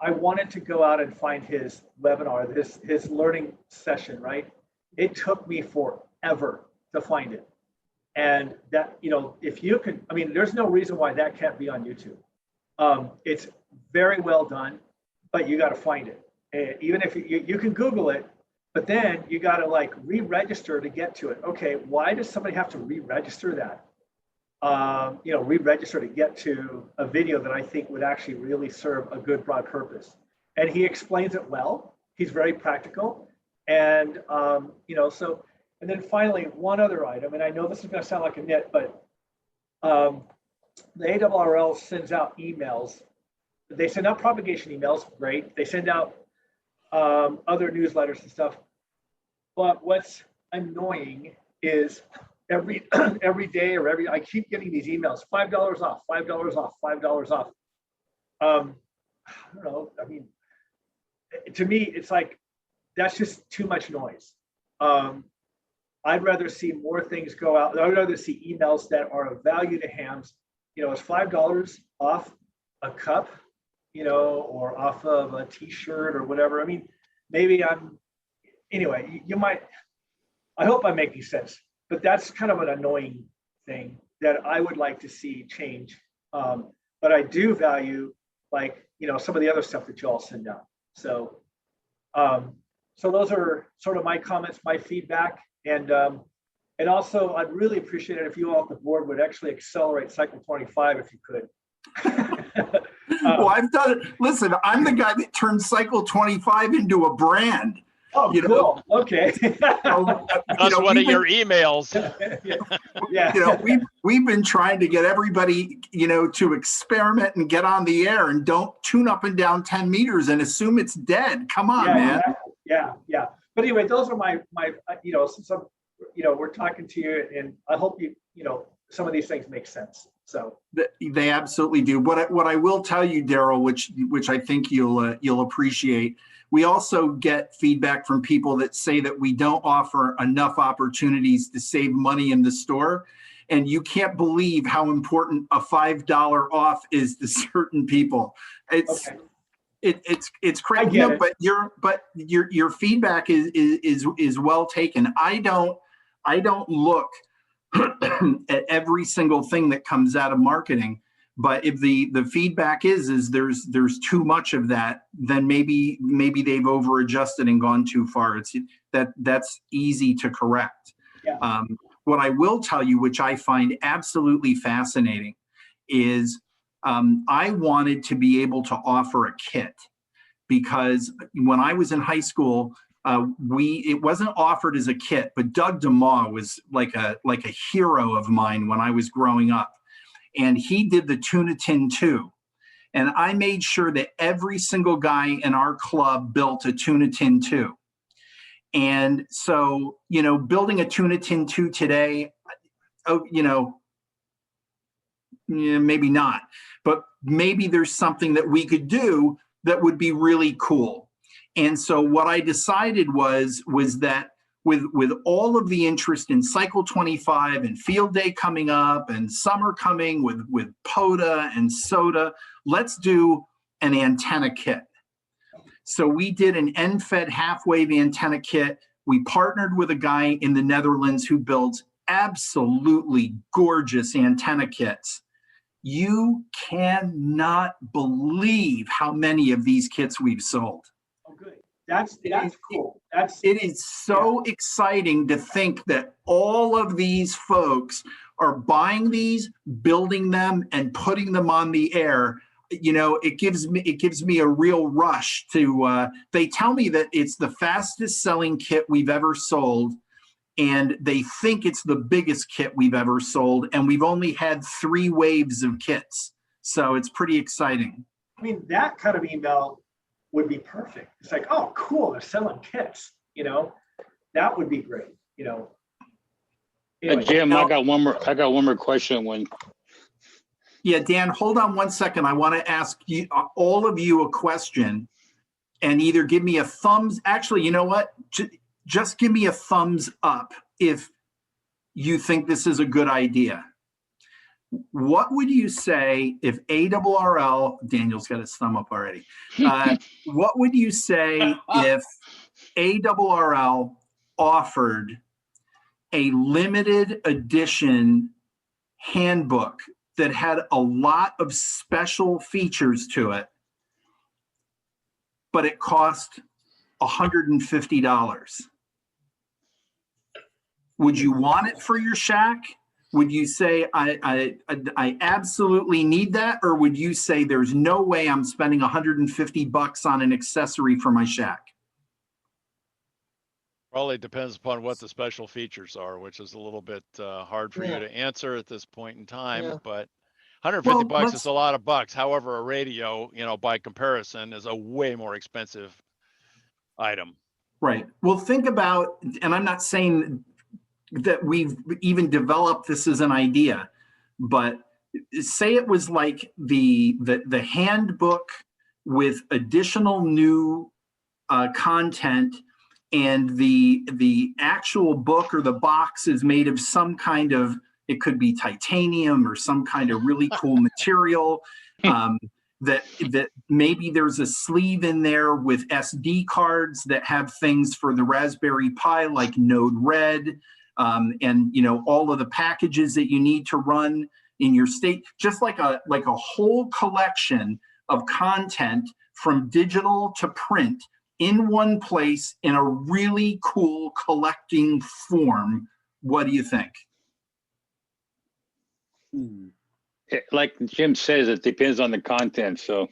I wanted to go out and find his webinar, his learning session, right? It took me forever to find it. And that, you know, if you can, I mean, there's no reason why that can't be on YouTube. It's very well done, but you got to find it. And even if you can Google it, but then you got to like re-register to get to it. Okay, why does somebody have to re-register that? You know, re-register to get to a video that I think would actually really serve a good broad purpose. And he explains it well. He's very practical. And, you know, so, and then finally, one other item, and I know this is going to sound like a nit, but the ARRL sends out emails. They send out propagation emails, great. They send out other newsletters and stuff. But what's annoying is every day or I keep getting these emails, $5 off, $5 off, $5 off. I don't know. I mean, to me, it's like, that's just too much noise. I'd rather see more things go out. I'd rather see emails that are of value to hams. You know, it's $5 off a cup, you know, or off of a t-shirt or whatever. I mean, maybe anyway, you might, I hope I'm making sense, but that's kind of an annoying thing that I would like to see change. But I do value, like, you know, some of the other stuff that you all send out. So, so those are sort of my comments, my feedback. And also, I'd really appreciate it if you all at the board would actually accelerate cycle 25 if you could. Well, I've done it. Listen, I'm the guy that turned cycle 25 into a brand. Oh, you cool. know? Okay. That's one of your emails. Yeah. You know, we've been trying to get everybody, you know, to experiment and get on the air and don't tune up and down 10 meters and assume it's dead. Come on, man. Exactly. Yeah. But anyway, those are my you know, some, you know, we're talking to you, and I hope you know, some of these things make sense. So they absolutely do. What I will tell you, Daryl, which I think you'll appreciate, we also get feedback from people that say that we don't offer enough opportunities to save money in the store. And you can't believe how important a $5 off is to certain people. It's okay. It's crazy. No, but your feedback is well taken. I don't look at every single thing that comes out of marketing. But if the feedback is there's too much of that, then maybe they've over adjusted and gone too far. That's easy to correct. Yeah. What I will tell you, which I find absolutely fascinating, is I wanted to be able to offer a kit, because when I was in high school, it wasn't offered as a kit, but Doug DeMaw was like a hero of mine when I was growing up. And he did the Tuna Tin 2. And I made sure that every single guy in our club built a Tuna Tin 2. And so, you know, building a Tuna Tin 2 today, you know, maybe not, but maybe there's something that we could do that would be really cool. And so what I decided was that with all of the interest in cycle 25 and field day coming up and summer coming with POTA and SOTA, let's do an antenna kit. So we did an end-fed half-wave antenna kit. We partnered with a guy in the Netherlands who builds absolutely gorgeous antenna kits. You cannot believe how many of these kits we've sold. Oh, good. That's cool. It is so exciting to think that all of these folks are buying these, building them, and putting them on the air. You know, it gives me a real rush to. They tell me that it's the fastest selling kit we've ever sold, and they think it's the biggest kit we've ever sold, and we've only had 3 waves of kits, so it's pretty exciting. I mean, that kind of email would be perfect. It's like, oh, cool, they're selling kits. You know, that would be great. You know. Anyway, Jim, I got one more question. Yeah, Dan, hold on one second. I want to ask you, all of you, a question, and either give me a thumbs. Actually, you know what? Just give me a thumbs up if you think this is a good idea. what would you say if ARRL, Daniel's got his thumb up already. What would you say if ARRL offered a limited edition handbook that had a lot of special features to it, but it cost $150? Would you want it for your shack? Would you say, I absolutely need that? Or would you say there's no way I'm spending $150 on an accessory for my shack? Probably depends upon what the special features are, which is a little bit hard for you to answer at this point in time, but 150 bucks is a lot of bucks. However, a radio, by comparison, is a way more expensive item. Right. Well, think about, and I'm not saying that we've even developed this as an idea, but say it was like the handbook with additional new content, and the actual book or the box is made of some kind of, it could be titanium or some kind of really cool material, that maybe there's a sleeve in there with SD cards that have things for the Raspberry Pi, like Node-RED, and all of the packages that you need to run in your state, just like a whole collection of content from digital to print in one place in a really cool collecting form. What do you think? Like Jim says, it depends on the content. So,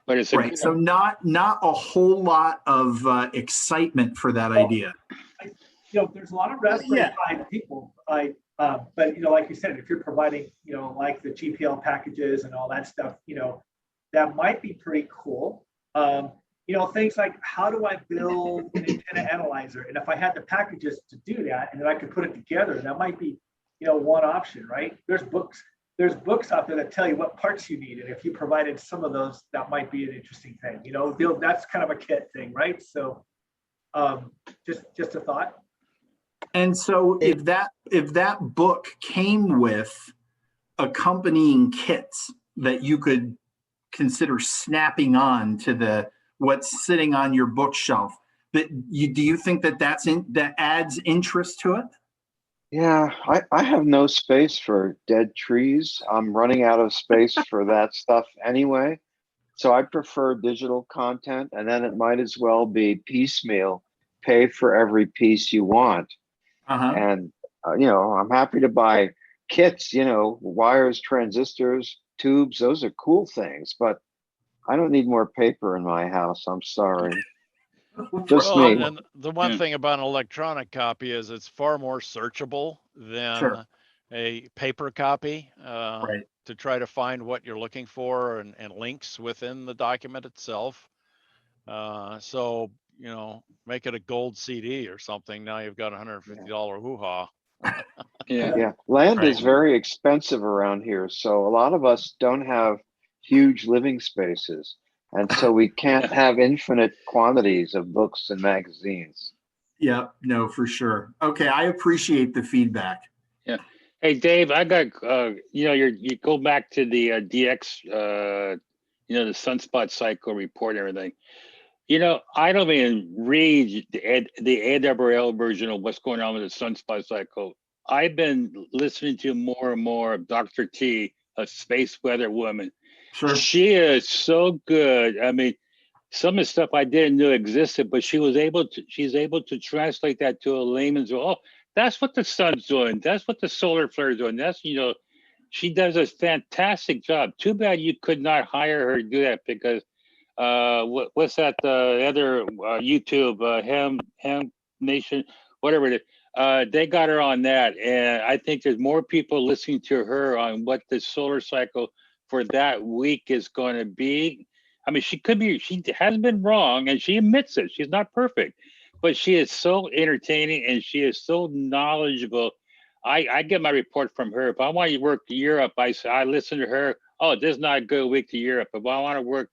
but it's right. So not a whole lot of excitement for that idea. There's a lot of Raspberry Pi people. But like you said, if you're providing, like the GPL packages and all that stuff, that might be pretty cool. Things like, how do I build an antenna analyzer? And if I had the packages to do that, and then I could put it together, that might be, one option, right? There's books out there that tell you what parts you need. And if you provided some of those, that might be an interesting thing. That's kind of a kit thing, right? So just a thought. And so if that book came with accompanying kits that you could consider snapping on to what's sitting on your bookshelf, do you think that adds interest to it? Yeah, I have no space for dead trees. I'm running out of space for that stuff anyway. So I prefer digital content, and then it might as well be piecemeal, pay for every piece you want. And, I'm happy to buy kits, wires, transistors, tubes. Those are cool things, but I don't need more paper in my house. I'm sorry. Just me. And the one thing about an electronic copy is it's far more searchable than a paper copy, to try to find what you're looking for and links within the document itself. So, make it a gold CD or something. Now you've got $150 hoo-ha. Yeah. Land is very expensive around here. So a lot of us don't have huge living spaces. And so we can't have infinite quantities of books and magazines. Yeah, no, for sure. Okay, I appreciate the feedback. Yeah. Hey, Dave, I got, you go back to the DX, the sunspot cycle report and everything. I don't even read the ARRL version of what's going on with the sunspot cycle. I've been listening to more and more of Dr. T, a space weather woman. Sure. She is so good. I mean, some of the stuff I didn't know existed, but she's able to translate that to a layman's. Oh, that's what the sun's doing. That's what the solar flare is doing. That's, she does a fantastic job. Too bad you could not hire her to do that, because what's that, the other YouTube, Ham Nation, whatever it is, they got her on that. And I think there's more people listening to her on what the solar cycle for that week is going to be. I mean, she has been wrong, and she admits it. She's not perfect, but she is so entertaining and she is so knowledgeable. I get my report from her. If I want to work Europe, I listen to her. Oh, this is not a good week to Europe. If I want to work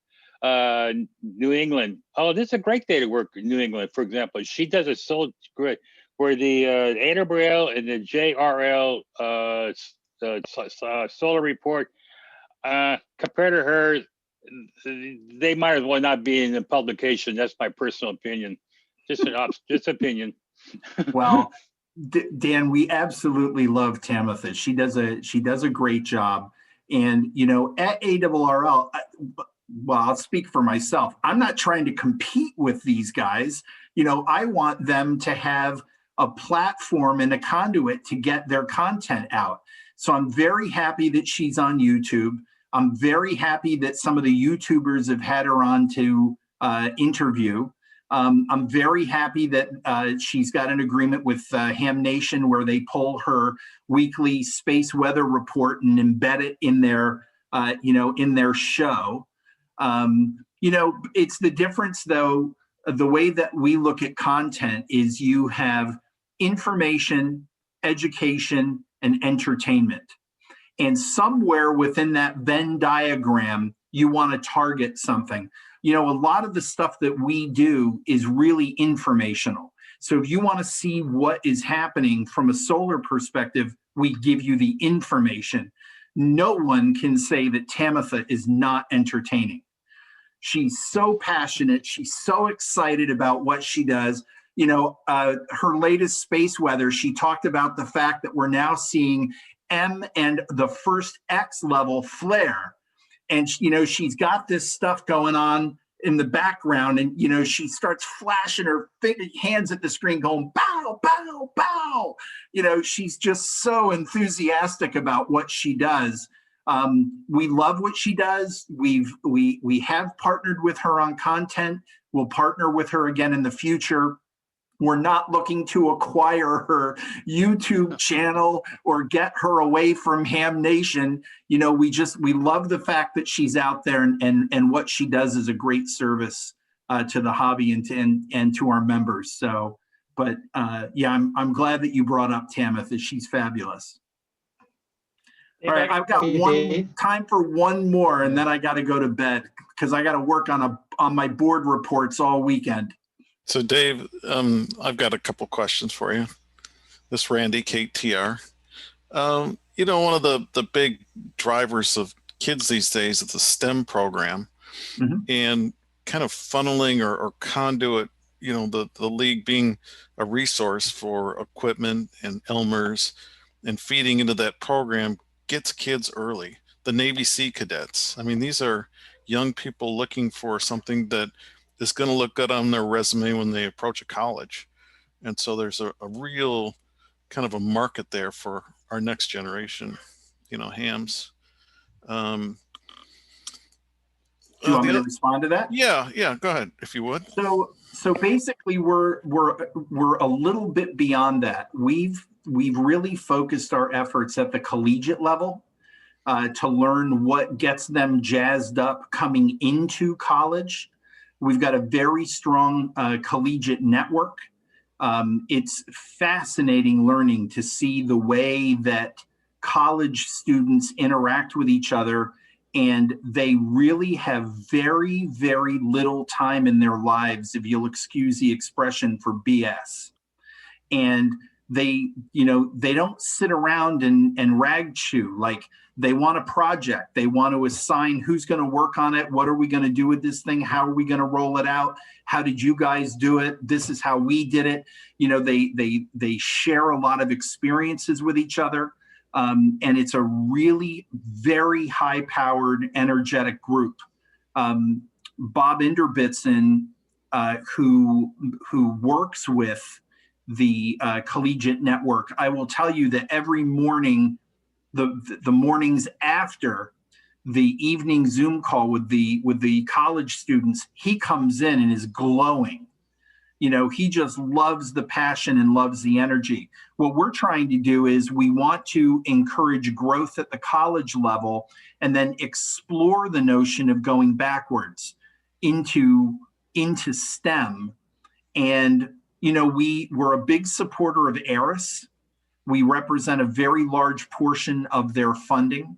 New England, oh, this is a great day to work in New England, for example. She does it so great. Where the ARRL and the JRL solar report. Compared to her, they might as well not be in the publication. That's my personal opinion. Just opinion. Well, Dan, we absolutely love Tamitha. She does a great job. And, you know, at ARRL, well, I'll speak for myself. I'm not trying to compete with these guys. You know, I want them to have a platform and a conduit to get their content out. So I'm very happy that she's on YouTube. I'm very happy that some of the YouTubers have had her on to interview. I'm very happy that she's got an agreement with Ham Nation where they pull her weekly space weather report and embed it in their, in their show. It's the difference, though. The way that we look at content is you have information, education, and entertainment. And somewhere within that Venn diagram, you want to target something. You know, a lot of the stuff that we do is really informational. So if you want to see what is happening from a solar perspective, we give you the information. No one can say that Tamitha is not entertaining. She's so passionate. She's so excited about what she does. You know, her latest space weather, she talked about the fact that we're now seeing M and the first X level flare. And, you know, she's got this stuff going on in the background, and, you know, she starts flashing her hands at the screen going, bow, bow, bow. You know, she's just so enthusiastic about what she does. We love what she does. We have partnered with her on content. We'll partner with her again in the future. We're not looking to acquire her YouTube channel or get her away from Ham Nation. You know, we love the fact that she's out there, and what she does is a great service to the hobby and to our members. So, but yeah, I'm glad that you brought up Tamitha. She's fabulous. All right, I've got time for one more, and then I got to go to bed because I got to work on my board reports all weekend. So Dave, I've got a couple questions for you. This Randy, KTR. You know, one of the big drivers of kids these days is the STEM program, and kind of funneling or conduit, you know, the league being a resource for equipment and Elmers and feeding into that program gets kids early. The Navy Sea cadets. I mean, these are young people looking for something that is going to look good on their resume when they approach a college. And so there's a real kind of a market there for our next generation, you know, hams. Do you want me to respond to that? Yeah, go ahead, if you would. So basically we're a little bit beyond that. We've really focused our efforts at the collegiate level to learn what gets them jazzed up coming into college. We've got a very strong collegiate network. It's fascinating learning to see the way that college students interact with each other, and they really have very, very little time in their lives, if you'll excuse the expression, for BS. And they don't sit around and rag chew. Like, they want a project. They want to assign who's going to work on it. What are we going to do with this thing? How are we going to roll it out? How did you guys do it? This is how we did it. You know, they share a lot of experiences with each other. And it's a really very high-powered, energetic group. Bob Inderbitson, who works with the collegiate network, I will tell you that every morning, the mornings after the evening Zoom call with the college students, he comes in and is glowing. You know, he just loves the passion and loves the energy. What we're trying to do is we want to encourage growth at the college level and then explore the notion of going backwards into STEM. And, you know, we're a big supporter of ARRL. We represent a very large portion of their funding.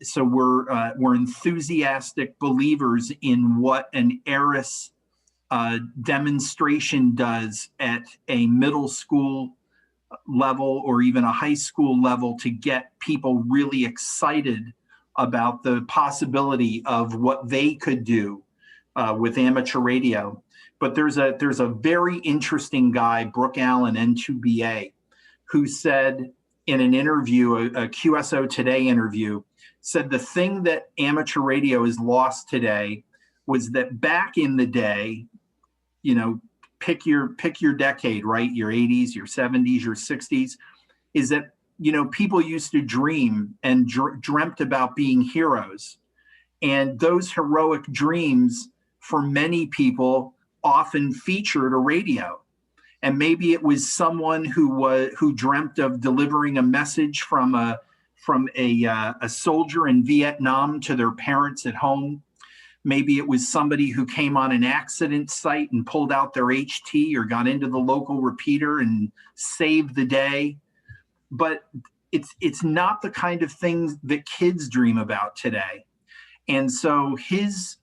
So we're enthusiastic believers in what an ARRL demonstration does at a middle school level or even a high school level to get people really excited about the possibility of what they could do with amateur radio. But there's a very interesting guy, Brooke Allen, N2BA, who said in an interview, a QSO Today interview, said the thing that amateur radio is lost today was that back in the day, you know, pick your decade, right? Your 80s, your 70s, your 60s, is that, you know, people used to dream and dreamt about being heroes. And those heroic dreams, for many people, often featured a radio. And maybe it was someone who dreamt of delivering a message from a soldier in Vietnam to their parents at home. Maybe it was somebody who came on an accident site and pulled out their HT or got into the local repeater and saved the day. But it's not the kind of things that kids dream about today. And so his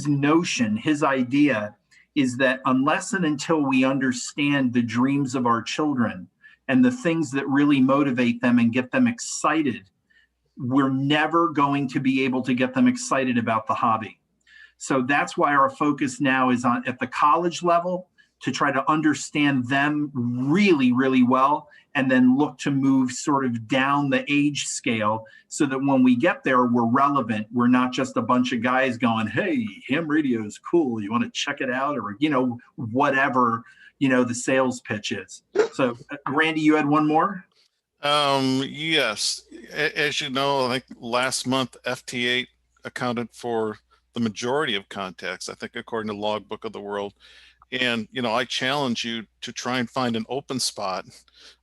notion, his idea is that unless and until we understand the dreams of our children and the things that really motivate them and get them excited, we're never going to be able to get them excited about the hobby. So that's why our focus now is on at the college level to try to understand them really, really well, and then look to move sort of down the age scale so that when we get there, we're relevant. We're not just a bunch of guys going, hey, ham radio is cool. You want to check it out? Or, you know, whatever, you know, the sales pitch is. So Randy, you had one more? Yes. As you know, I think last month, FT8 accounted for the majority of contacts, I think, according to Logbook of the World. And, you know, I challenge you to try and find an open spot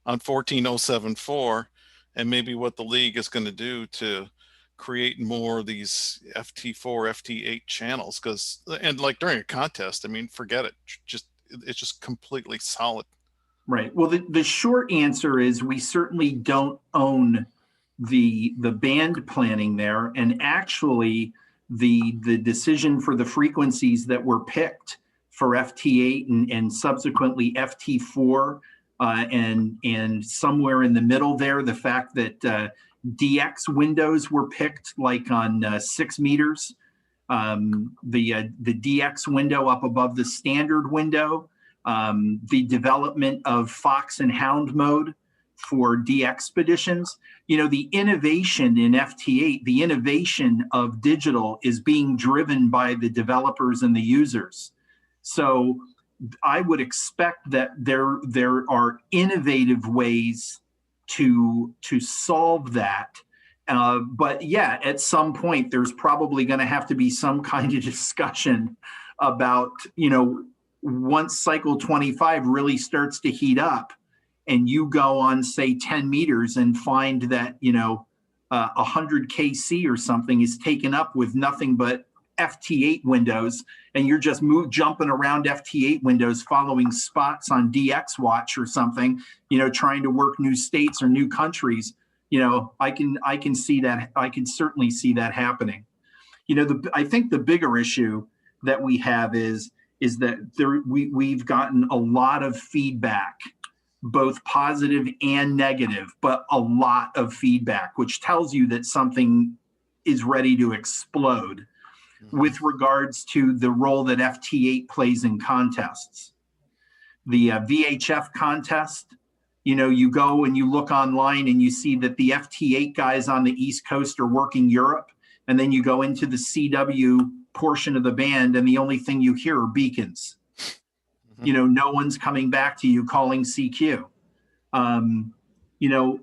on 14074 and maybe what the league is going to do to create more of these FT4, FT8 channels. Because, and like during a contest, I mean, forget it. It's just completely solid. Right. Well, the short answer is we certainly don't own the band planning there. And actually, the decision for the frequencies that were picked for FT8 and subsequently FT4 and somewhere in the middle there, the fact that DX windows were picked like on 6 meters, the DX window up above the standard window, the development of Fox and Hound mode for DXpeditions. You know, the innovation in FT8, the innovation of digital is being driven by the developers and the users. So I would expect that there are innovative ways to solve that. But yeah, at some point, there's probably going to have to be some kind of discussion about, you know, once cycle 25 really starts to heat up and you go on, say, 10 meters and find that, you know, 100 KC or something is taken up with nothing but FT8 windows, and you're just jumping around FT8 windows, following spots on DX Watch or something, you know, trying to work new states or new countries. You know, I can see that. I can certainly see that happening. You know, I think the bigger issue that we have is that we've gotten a lot of feedback, both positive and negative, but a lot of feedback, which tells you that something is ready to explode with regards to the role that FT8 plays in contests. The VHF contest, you know, you go and you look online and you see that the FT8 guys on the East Coast are working Europe, and then you go into the CW portion of the band and the only thing you hear are beacons. You know, no one's coming back to you calling CQ. You know,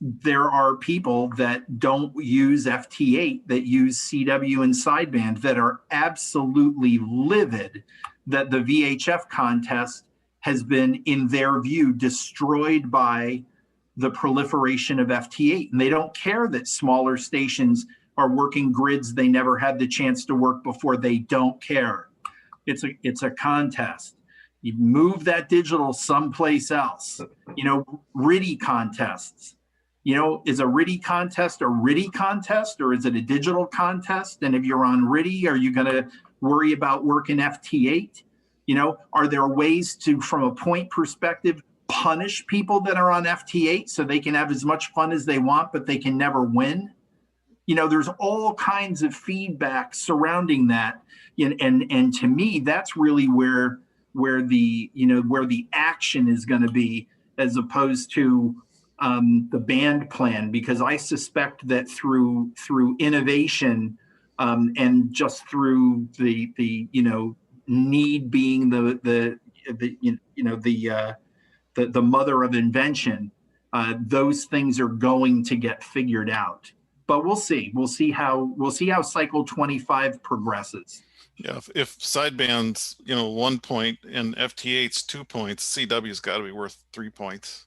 there are people that don't use FT8 that use CW and sideband that are absolutely livid that the VHF contest has been, in their view, destroyed by the proliferation of FT8. And they don't care that smaller stations are working grids they never had the chance to work before. They don't care. It's a contest. You move that digital someplace else. You know, RIDI contests. You know, is a RIDI contest a RIDI contest, or is it a digital contest? And if you're on RIDI, are you going to worry about working FT8? You know, are there ways to, from a point perspective, punish people that are on FT8 so they can have as much fun as they want, but they can never win. You know, there's all kinds of feedback surrounding that. And to me, that's really where the action is going to be, as opposed to the band plan, because I suspect that through innovation and just through the need being the mother of invention, those things are going to get figured out. But we'll see. We'll see how cycle 25 progresses. Yeah, if sideband's 1 point and FT8's 2 points, CW's got to be worth 3 points.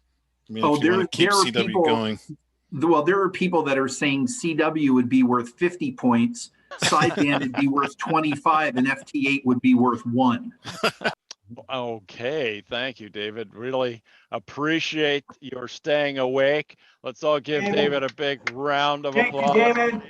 I mean, if you want to keep CW going. Well, there are people that are saying CW would be worth 50 points, sideband would be worth 25, and FT8 would be worth 1. Okay, thank you, David. Really appreciate your staying awake. Let's all give David a big round of applause. Thank you, David.